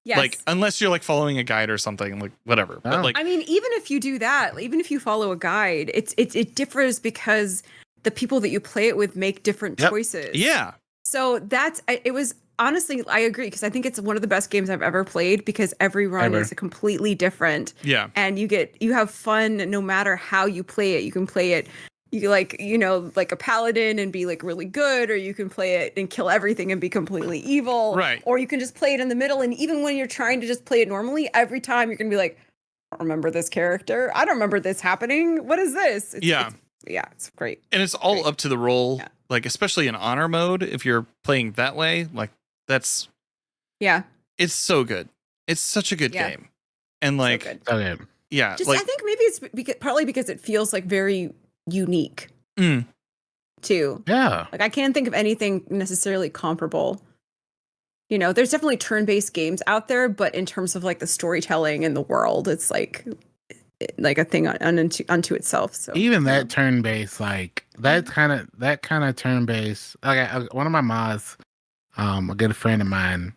Yes. Like unless you're like following a guide or something, like whatever. But like I mean, even if you do that, even if you follow a guide, it differs because the people that you play it with make different choices. Yeah. So it was honestly, I agree, because I think it's one of the best games I've ever played because every run is completely different. Yeah. And you have fun no matter how you play it. You can play it like a paladin and be like really good, or you can play it and kill everything and be completely evil. Right. Or you can just play it in the middle, and even when you're trying to just play it normally, every time you're gonna be like, I don't remember this character. I don't remember this happening. What is this? It's great. And it's all up to the roll, like especially in honor mode, if you're playing that way, like that's it's so good. It's such a good game. And like so good. Yeah. Just like, I think maybe it's partly because it feels like very unique too. Yeah. Like I can't think of anything necessarily comparable. There's definitely turn-based games out there, but in terms of like the storytelling and the world, it's like a thing unto itself. So even that turn-based, like that kind of turn-based, like one of my mods, a good friend of mine,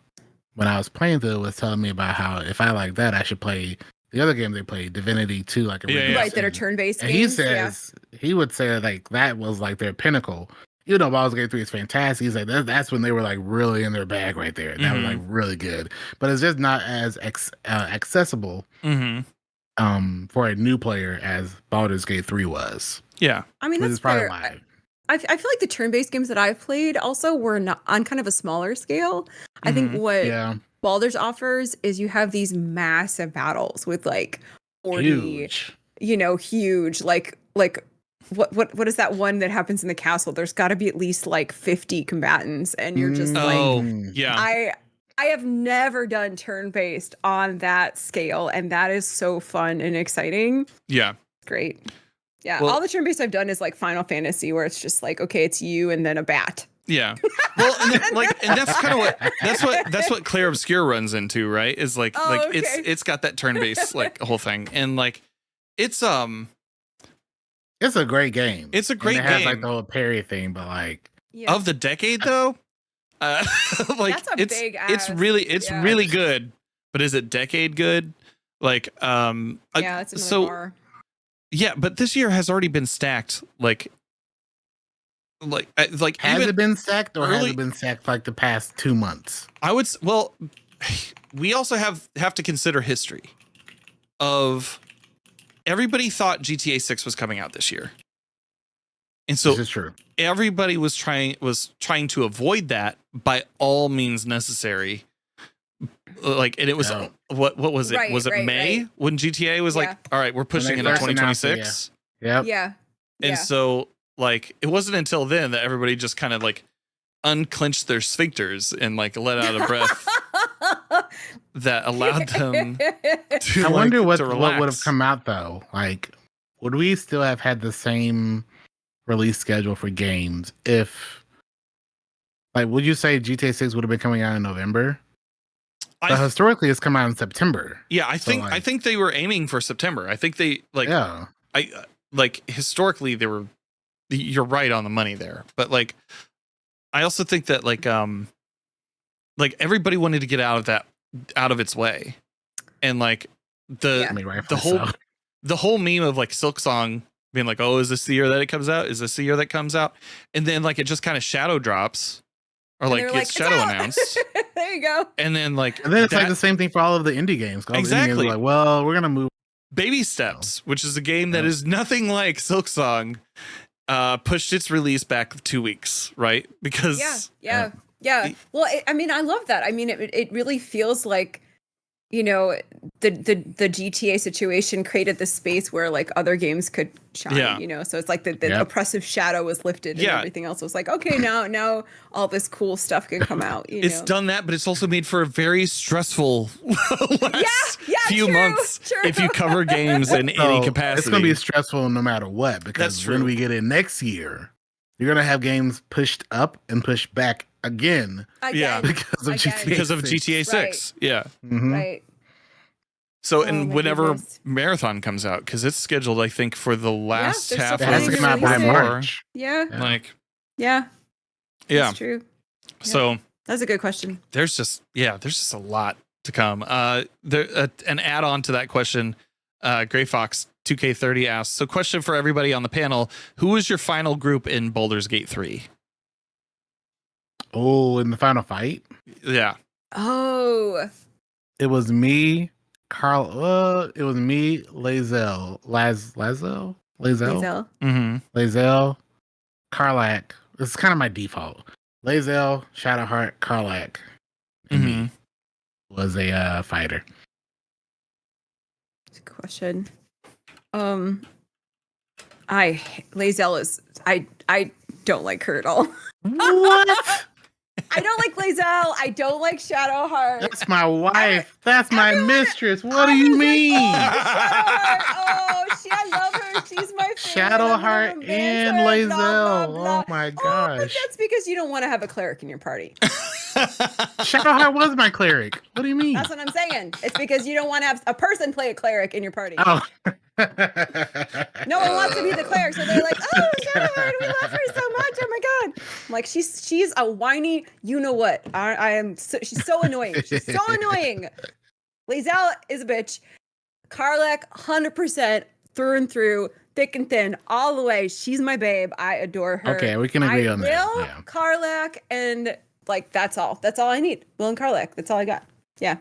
when I was playing through it, was telling me about how if I like that, I should play the other game they played, Divinity 2, like right, that are turn-based and games. He says he would say like that was like their pinnacle. Baldur's Gate 3 is fantastic. He's like that's when they were like really in their bag right there. That was like really good, but it's just not as accessible for a new player as Baldur's Gate 3 was. Yeah, I mean that's fair. I feel like the turn-based games that I've played also were not on kind of a smaller scale. I think what Baldur's offers is you have these massive battles with like 40 huge like what is that one that happens in the castle? There's got to be at least like 50 combatants, and you're just I have never done turn-based on that scale, and that is so fun and exciting. Yeah, great. Yeah, all the turn-based I've done is like Final Fantasy, where it's just like, okay, it's you and then a bat. Yeah. Well, and that's kind of that's what Claire Obscure runs into, right? Is like it's got that turn-based like whole thing, and like it's a great game. It's a great game. It has like the whole parry thing, but like of the decade though, like that's a big ass. It's really good, but is it decade good? Like it's another bar. Yeah, but this year has already been stacked. Like has it been stacked, or has it been stacked like the past 2 months? We also have to consider history of everybody thought GTA 6 was coming out this year. And so this is true. Everybody was trying to avoid that by all means necessary. Like, and it was what was it? Right, was it May when GTA was like, all right, we're pushing into 2026? Yeah. And so like it wasn't until then that everybody just kind of like unclenched their sphincters and like let out a breath that allowed them to I wonder what relax. would have come out though. Like, would we still have had the same release schedule for games if, like, would you say GTA 6 would have been coming out in November? But historically, it's come out in September. Yeah, I think they were aiming for September. I think they historically they were. You're right on the money there, but like, I also think that like everybody wanted to get out of its way, and like the whole meme of like Silksong being like, oh, is this the year that it comes out? Is this the year that comes out? And then like it just kind of shadow drops. Or like gets shadow announced. There you go. And then like it's like the same thing for all of the indie games. Exactly. Indie games are like, well, we're gonna move Baby Steps, which is a game that is nothing like Silksong, pushed its release back 2 weeks, right? Because yeah. Well, I mean, I love that. I mean, it really feels like you know, the GTA situation created this space where like other games could shine, you know, so it's like the oppressive shadow was lifted and everything else was like, okay, now all this cool stuff can come out. It's done that, but it's also made for a very stressful last few months if you cover games in any capacity. It's going to be stressful no matter what, because when we get in next year, you're going to have games pushed up and pushed back again. Because of GTA 6. Right. Yeah. Mm-hmm. Right. So, and whenever Marathon comes out, because it's scheduled, I think, for the last half of it has to come out by March. That's true. So that's a good question. There's just a lot to come. An add-on to that question, Gray Fox 2K30 asks, so question for everybody on the panel, who was your final group in Baldur's Gate 3? Oh, in the final fight? Yeah. Oh. It was me, it was me, Lae'zel. Lae'zel? Mm-hmm. Lae'zel, Karlach. This is kind of my default. Lae'zel, Shadowheart, Karlach. And me was a fighter. That's a good question. Lae'zel is I don't like her at all. What? I don't like Lae'zel. I don't like Shadowheart. That's my wife. That's my mistress. What do you mean? Shadowheart. I love her. She's my favorite. Shadowheart and Lae'zel. Oh my gosh. But that's because you don't want to have a cleric in your party. Shadowheart was my cleric. What do you mean? That's what I'm saying. It's because you don't want to have a person play a cleric in your party. Oh. No one wants to be the cleric, so they're like, "Oh, Shadowheart, we love her so much. Oh my god!" I'm like, she's a whiny, you know what? She's so annoying. She's so annoying. Lae'zel is a bitch. Karlach, 100% through and through, thick and thin, all the way. She's my babe. I adore her. Okay, we can agree on that. Will, Karlach, and like that's all. That's all I need. Will and Karlach. That's all I got. Yeah.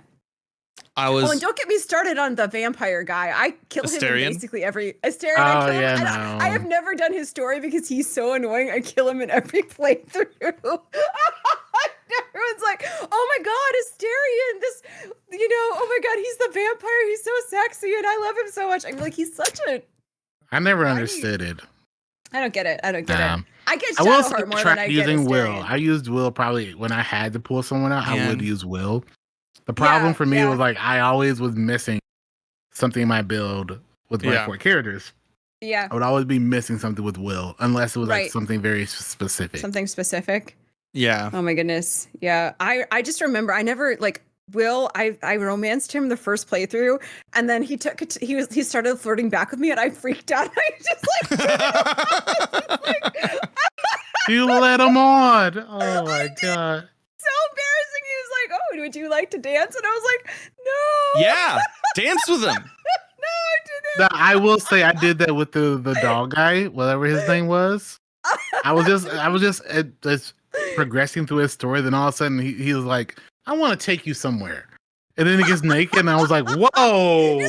And don't get me started on the vampire guy. I kill him in basically every Asterion. I have never done his story because he's so annoying. I kill him in every playthrough. Everyone's like, "Oh my god, Asterion! This, oh my god, he's the vampire. He's so sexy, and I love him so much." I'm like, he's such a. I never understood it. I don't get it. I get I will Shadowheart more than I get using Asterion. Will. I used Will probably when I had to pull someone out. I would use Will. The problem for me was like I always was missing something in my build with my 4 characters. Yeah. I would always be missing something with Will unless it was like something very specific. Something specific. Yeah. Oh my goodness. Yeah. I just remember I never like Will, I romanced him the first playthrough, and then he started flirting back with me, and I freaked out. I just like you let him on. Oh my god. So embarrassing. He was like, "Oh, would you like to dance?" And I was like, "No." Yeah, dance with him. No, I didn't. No, I will say I did that with the dog guy, whatever his name was. I was just progressing through his story. Then all of a sudden he was like, "I want to take you somewhere," and then he gets naked, and I was like, "Whoa!"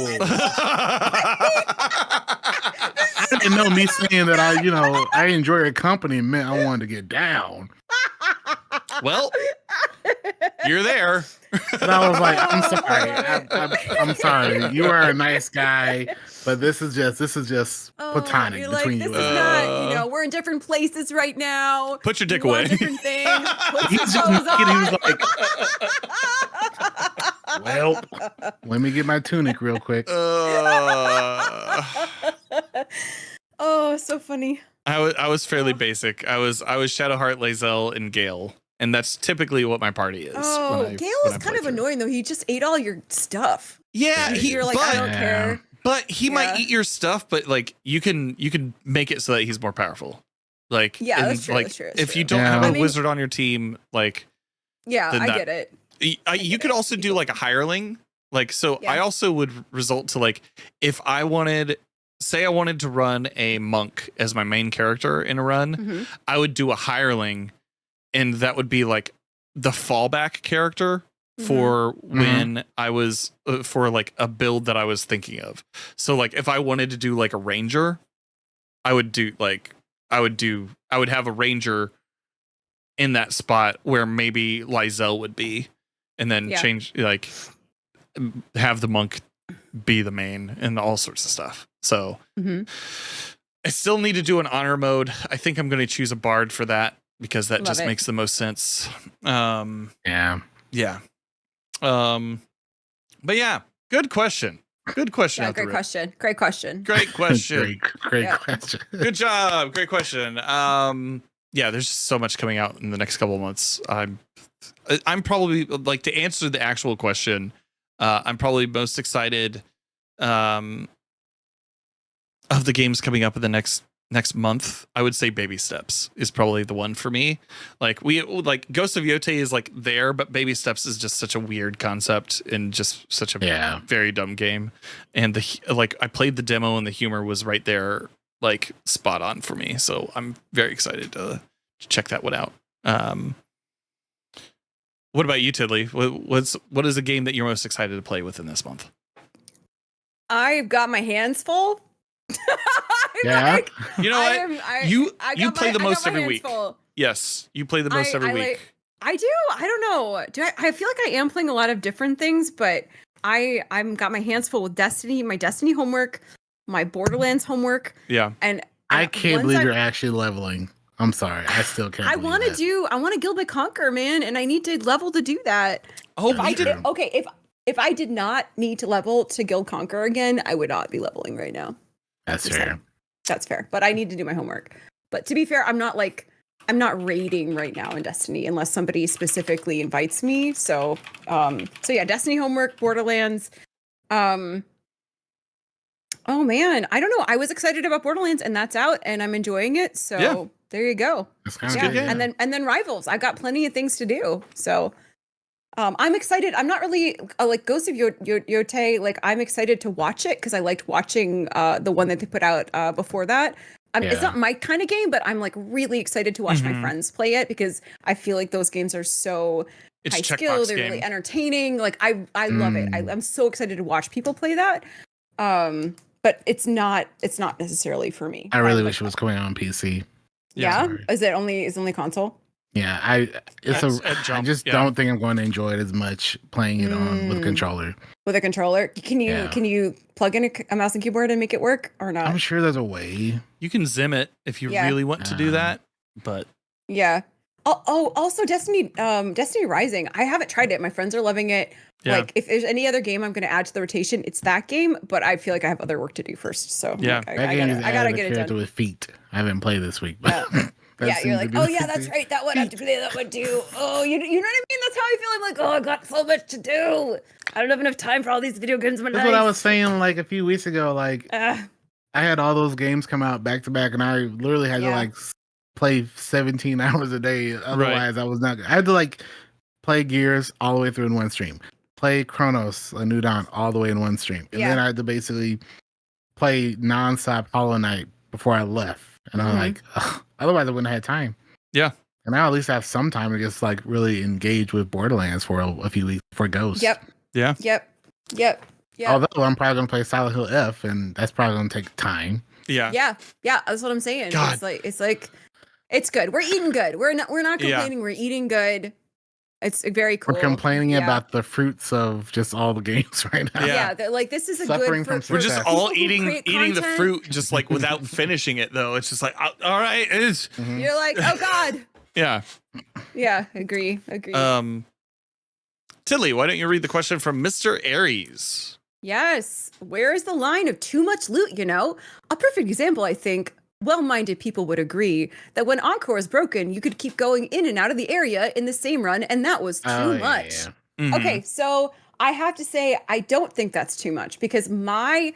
I didn't know me saying that I enjoy your company meant I wanted to get down. Well, you're there. And I was like, "I'm sorry. I'm sorry. You are a nice guy, but this is just platonic between you and me." This is not, we're in different places right now. Put your dick away. Different things. Put He's your just clothes naked. on. He was like, "Well, let me get my tunic real quick." Oh, so funny. I was fairly basic. I was Shadowheart, Lae'zel, and Gale. And that's typically what my party is. Oh, Gale is kind of annoying though. He just ate all your stuff. Yeah, you're like, I don't care. But he might eat your stuff, but like you can make it so that he's more powerful. Like that's true. Like that's true. if you don't have a wizard on your team, like I get it. You could also do like a hireling. Like I also would result to like if I wanted to run a monk as my main character in a run, I would do a hireling. And that would be like the fallback character for when I was for like a build that I was thinking of. So like if I wanted to do like a ranger, I would have a ranger in that spot where maybe Lae'zel would be, and then change like have the monk be the main and all sorts of stuff. So I still need to do an honor mode. I think I'm going to choose a bard for that because that just makes the most sense. Yeah. But yeah, good question. Good question. Yeah, great question. Great question. Great question. Great question. Good job. Great question. Yeah, there's so much coming out in the next couple of months. I'm probably like to answer the actual question. I'm probably most excited of the games coming up in the next month. I would say Baby Steps is probably the one for me. Like Ghost of Yote is like there, but Baby Steps is just such a weird concept and just such a very dumb game. And I played the demo and the humor was right there, like spot on for me. So I'm very excited to check that one out. What about you, Tiddly? What is a game that you're most excited to play with in this month? I've got my hands full. Yeah. You know what? You play the most every week. Full. Yes, you play the most every week. I do. I don't know. I feel like I am playing a lot of different things, but I'm got my hands full with Destiny, my Destiny homework, my Borderlands homework. Yeah. And I can't believe you're actually leveling. I'm sorry. I still can't. I want to Guild by Conquer, man, and I need to level to do that. Oh, if I did not need to level to Guild Conquer again, I would not be leveling right now. That's fair. That's fair. But I need to do my homework. But to be fair, I'm not raiding right now in Destiny unless somebody specifically invites me. So yeah, Destiny homework, Borderlands. Oh man, I don't know. I was excited about Borderlands and that's out and I'm enjoying it. So there you go. That's kind of good. And then Rivals. I've got plenty of things to do. So I'm excited. I'm not really like Ghost of Yote. Like I'm excited to watch it because I liked watching the one that they put out before that. It's not my kind of game, but I'm like really excited to watch my friends play it because I feel like those games are so high skill. They're really entertaining. Like I love it. I'm so excited to watch people play that. But it's not necessarily for me. I really wish it was coming out on PC. Yeah. Is it only console? Yeah, I just don't think I'm going to enjoy it as much playing it on with a controller. With a controller, can you plug in a mouse and keyboard and make it work or not? I'm sure there's a way. You can zim it if you really want to do that, but yeah. Oh, also Destiny Rising. I haven't tried it. My friends are loving it. Yeah. Like if there's any other game I'm going to add to the rotation, it's that game. But I feel like I have other work to do first. So yeah, I gotta get it done. With feet. I haven't played this week, but. Yeah, you're like, oh yeah, that's right. That one I have to play. That one too. Oh, you know what I mean? That's how I feel. I'm like, oh, I got so much to do. I don't have enough time for all these video games. That's what I was saying like a few weeks ago. Like, I had all those games come out back to back, and I literally had to like play 17 hours a day. Otherwise, I was not. I had to like play Gears all the way through in one stream, play Chronos: A New Dawn all the way in one stream, and then I had to basically play nonstop Hollow Knight before I left. And I'm like, ugh, otherwise I wouldn't have had time. Yeah. And now at least have some time to just like really engage with Borderlands for a few weeks for Ghost. Yep. Yeah. Yep. Although I'm probably going to play Silent Hill F, and that's probably going to take time. Yeah. Yeah. That's what I'm saying. God. It's like it's good. We're eating good. We're not complaining. Yeah. We're eating good. It's very cool. We're complaining about the fruits of just all the games right now. Yeah, like this is a good. We're just all eating the fruit, just like without finishing it though. It's just like, all right, it's. You're like, oh god. Yeah. Yeah, agree. Tiddly, why don't you read the question from Mr. Aries? Yes. Where is the line of too much loot? A perfect example, I think. Well-minded people would agree that when Encore is broken, you could keep going in and out of the area in the same run, and that was too much. Yeah. Mm-hmm. Okay, so I have to say, I don't think that's too much, because my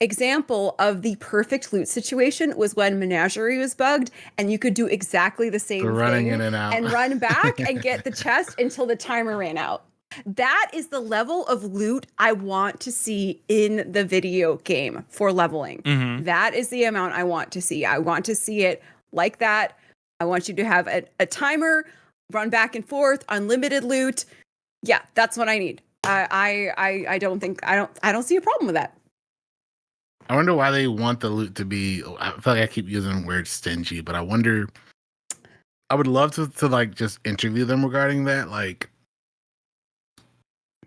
example of the perfect loot situation was when Menagerie was bugged, and you could do exactly the same running thing in and out. and run back and get the chest until the timer ran out. That is the level of loot I want to see in the video game for leveling. Mm-hmm. That is the amount I want to see. I want to see it like that. I want you to have a timer, run back and forth, unlimited loot. Yeah, that's what I need. I don't see a problem with that. I wonder why they want the loot to be. I feel like I keep using the word stingy, but I wonder. I would love to like just interview them regarding that. Like,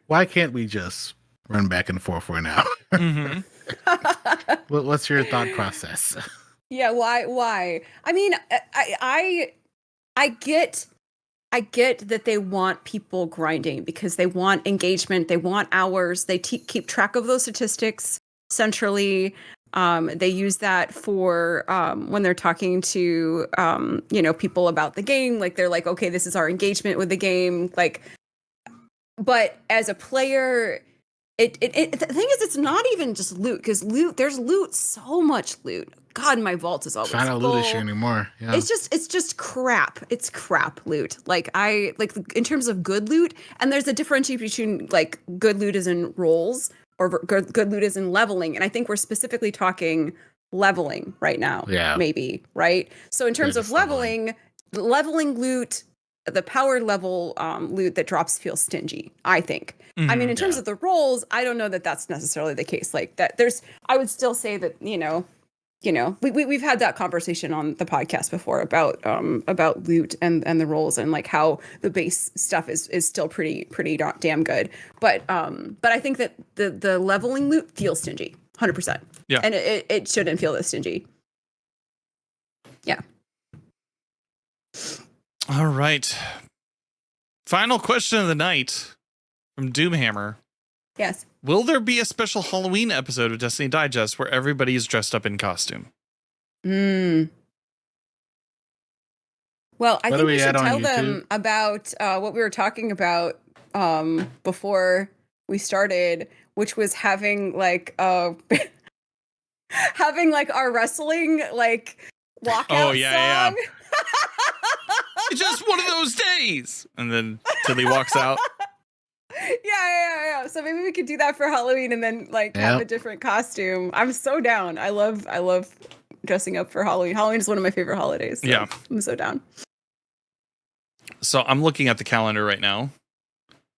why can't we just run back and forth for now. Mm-hmm. What's your thought process? Yeah, why? I mean, I get that they want people grinding because they want engagement, they want hours, they keep track of those statistics centrally. They use that for when they're talking to people about the game, like they're like, okay, this is our engagement with the game, like. But as a player, the thing is, it's not even just loot, because there's loot, so much loot. God, my vault is always It's not a full. loot issue anymore. Yeah. It's just crap. It's crap loot. Like in terms of good loot, and there's a differentiation between like good loot is in roles or good loot is in leveling. And I think we're specifically talking leveling right now. Yeah. Maybe, right? So in terms of leveling loot, the power level loot that drops feels stingy, I think. Mm-hmm. I mean, in terms of the roles, I don't know that that's necessarily the case. Like that, I would still say that, we've had that conversation on the podcast before about loot and the roles, and like how the base stuff is still pretty damn good. But I think that the leveling loot feels stingy, 100%. Yeah, and it shouldn't feel this stingy. Yeah. All right. Final question of the night from Doomhammer. Yes. Will there be a special Halloween episode of Destiny Digest where everybody is dressed up in costume? Well, I think we should tell them about what we were talking about before we started, which was having like having like our wrestling like walkout song. It's just one of those days. And then Tiddly walks out. Yeah. So maybe we could do that for Halloween and then like have a different costume. I'm so down. I love dressing up for Halloween. Halloween is one of my favorite holidays. So yeah. I'm so down. So I'm looking at the calendar right now.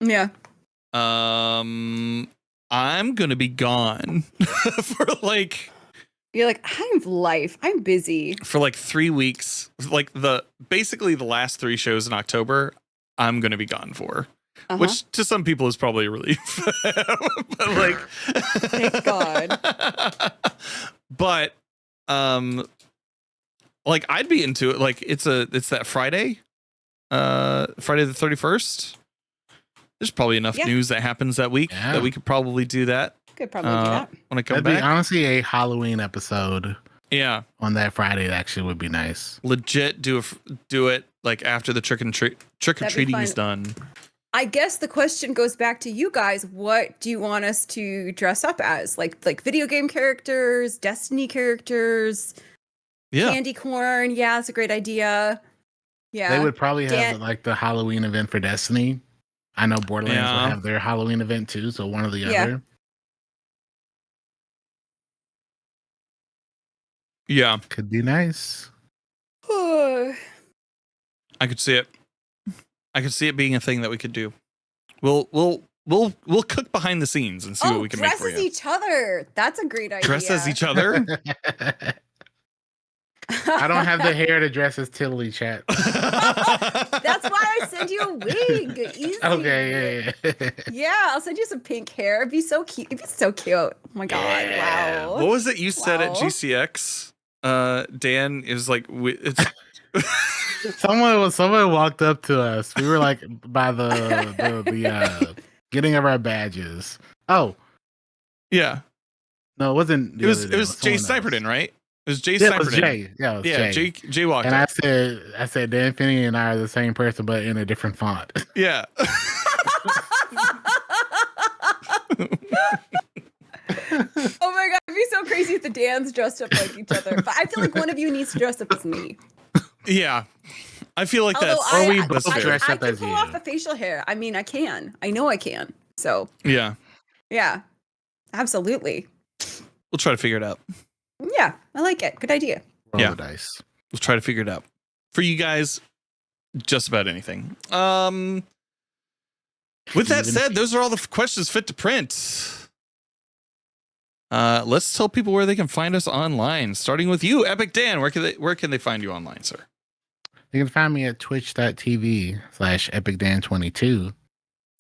Yeah. I'm going to be gone for like... You're like, I'm busy. For like 3 weeks. Like basically the last 3 shows in October, I'm going to be gone for. Which to some people is probably a relief. But like... Thank God. But, like I'd be into it. Like it's that Friday, Friday the 31st. There's probably enough news that happens that week that we could probably do that. Could probably do that. When I come That'd back. Be honestly a Halloween episode. Yeah. On that Friday, actually would be nice. Legit do it like after the trick or treating is done. I guess the question goes back to you guys. What do you want us to dress up as? Like video game characters, Destiny characters, candy corn. Yeah, that's a great idea. Yeah. They would probably have like the Halloween event for Destiny. I know Borderlands will have their Halloween event too, so one or the other. Yeah. Could be nice. I could see it. I could see it being a thing that we could do. We'll cook behind the scenes and see what we can make for you. Dress as each other. That's a great idea. Dress as each other? I don't have the hair to dress as Tiddly, chat. That's why I send you a wig. Easy. Okay, yeah. Yeah, I'll send you some pink hair. It'd be so cute. Oh my God, wow. What was it you said at GCX? Dan, it was like it's someone walked up to us. We were like by the getting of our badges. Oh. Yeah. No, it wasn't. It was Jay Sniperton, right? It was Jay Sniperton. It was Jay. Yeah, it was Jay. Jay walked and up. I said Dan Finney and I are the same person but in a different font. Yeah. Oh my God, it'd be so crazy if the Dans dressed up like each other. But I feel like one of you needs to dress up as me. Yeah. I feel like Although that's... Or we both dress up as you. I can pull off the facial hair. I mean, I can. I know I can. So... Yeah. Yeah. Absolutely. We'll try to figure it out. Yeah, I like it. Good idea. Roll the dice. We'll try to figure it out. For you guys, just about anything. With that said, those are all the questions fit to print. Let's tell people where they can find us online. Starting with you, Epic Dan. Where can they find you online, sir? You can find me at twitch.tv/epicdan22.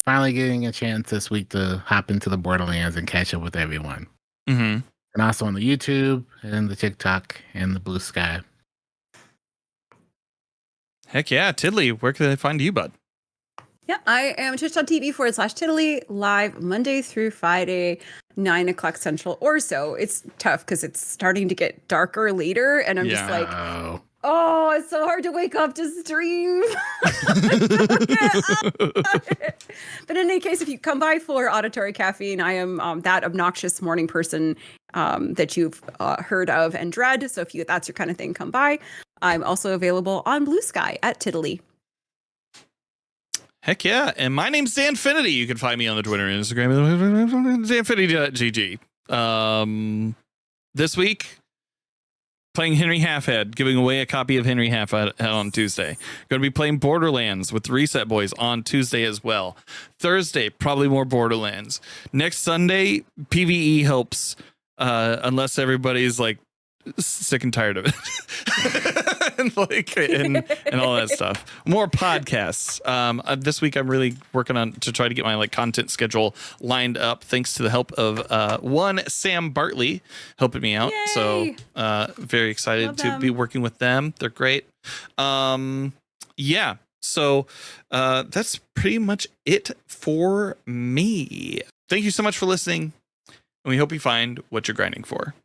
finally getting a chance this week to hop into the Borderlands and catch up with everyone. Mm-hmm. And also on the YouTube and the TikTok and the Blue Sky. Heck yeah. Tiddly, where can they find you, bud? Yeah, I am twitch.tv/Tiddly, live Monday through Friday, 9 o'clock Central or so. It's tough because it's starting to get darker later, and I'm just like, oh, it's so hard to wake up to stream. But in any case, if you come by for Auditory Caffeine, I am that obnoxious morning person that you've heard of and dread. So if that's your kind of thing, come by. I'm also available on Blue Sky at Tiddly. Heck yeah. And my name's Danfinity. You can find me on the Twitter and Instagram, danfinity.gg. This week, playing Henry Halfhead, giving away a copy of Henry Halfhead on Tuesday. Going to be playing Borderlands with the Reset Boys on Tuesday as well. Thursday, probably more Borderlands. Next Sunday, PvE helps, unless everybody's like sick and tired of it. and all that stuff. More podcasts. This week I'm really working on to try to get my like content schedule lined up, thanks to the help of one Sam Bartley helping me out. Yay! So very excited to be working with them. They're great. Yeah. So that's pretty much it for me. Thank you so much for listening, and we hope you find what you're grinding for.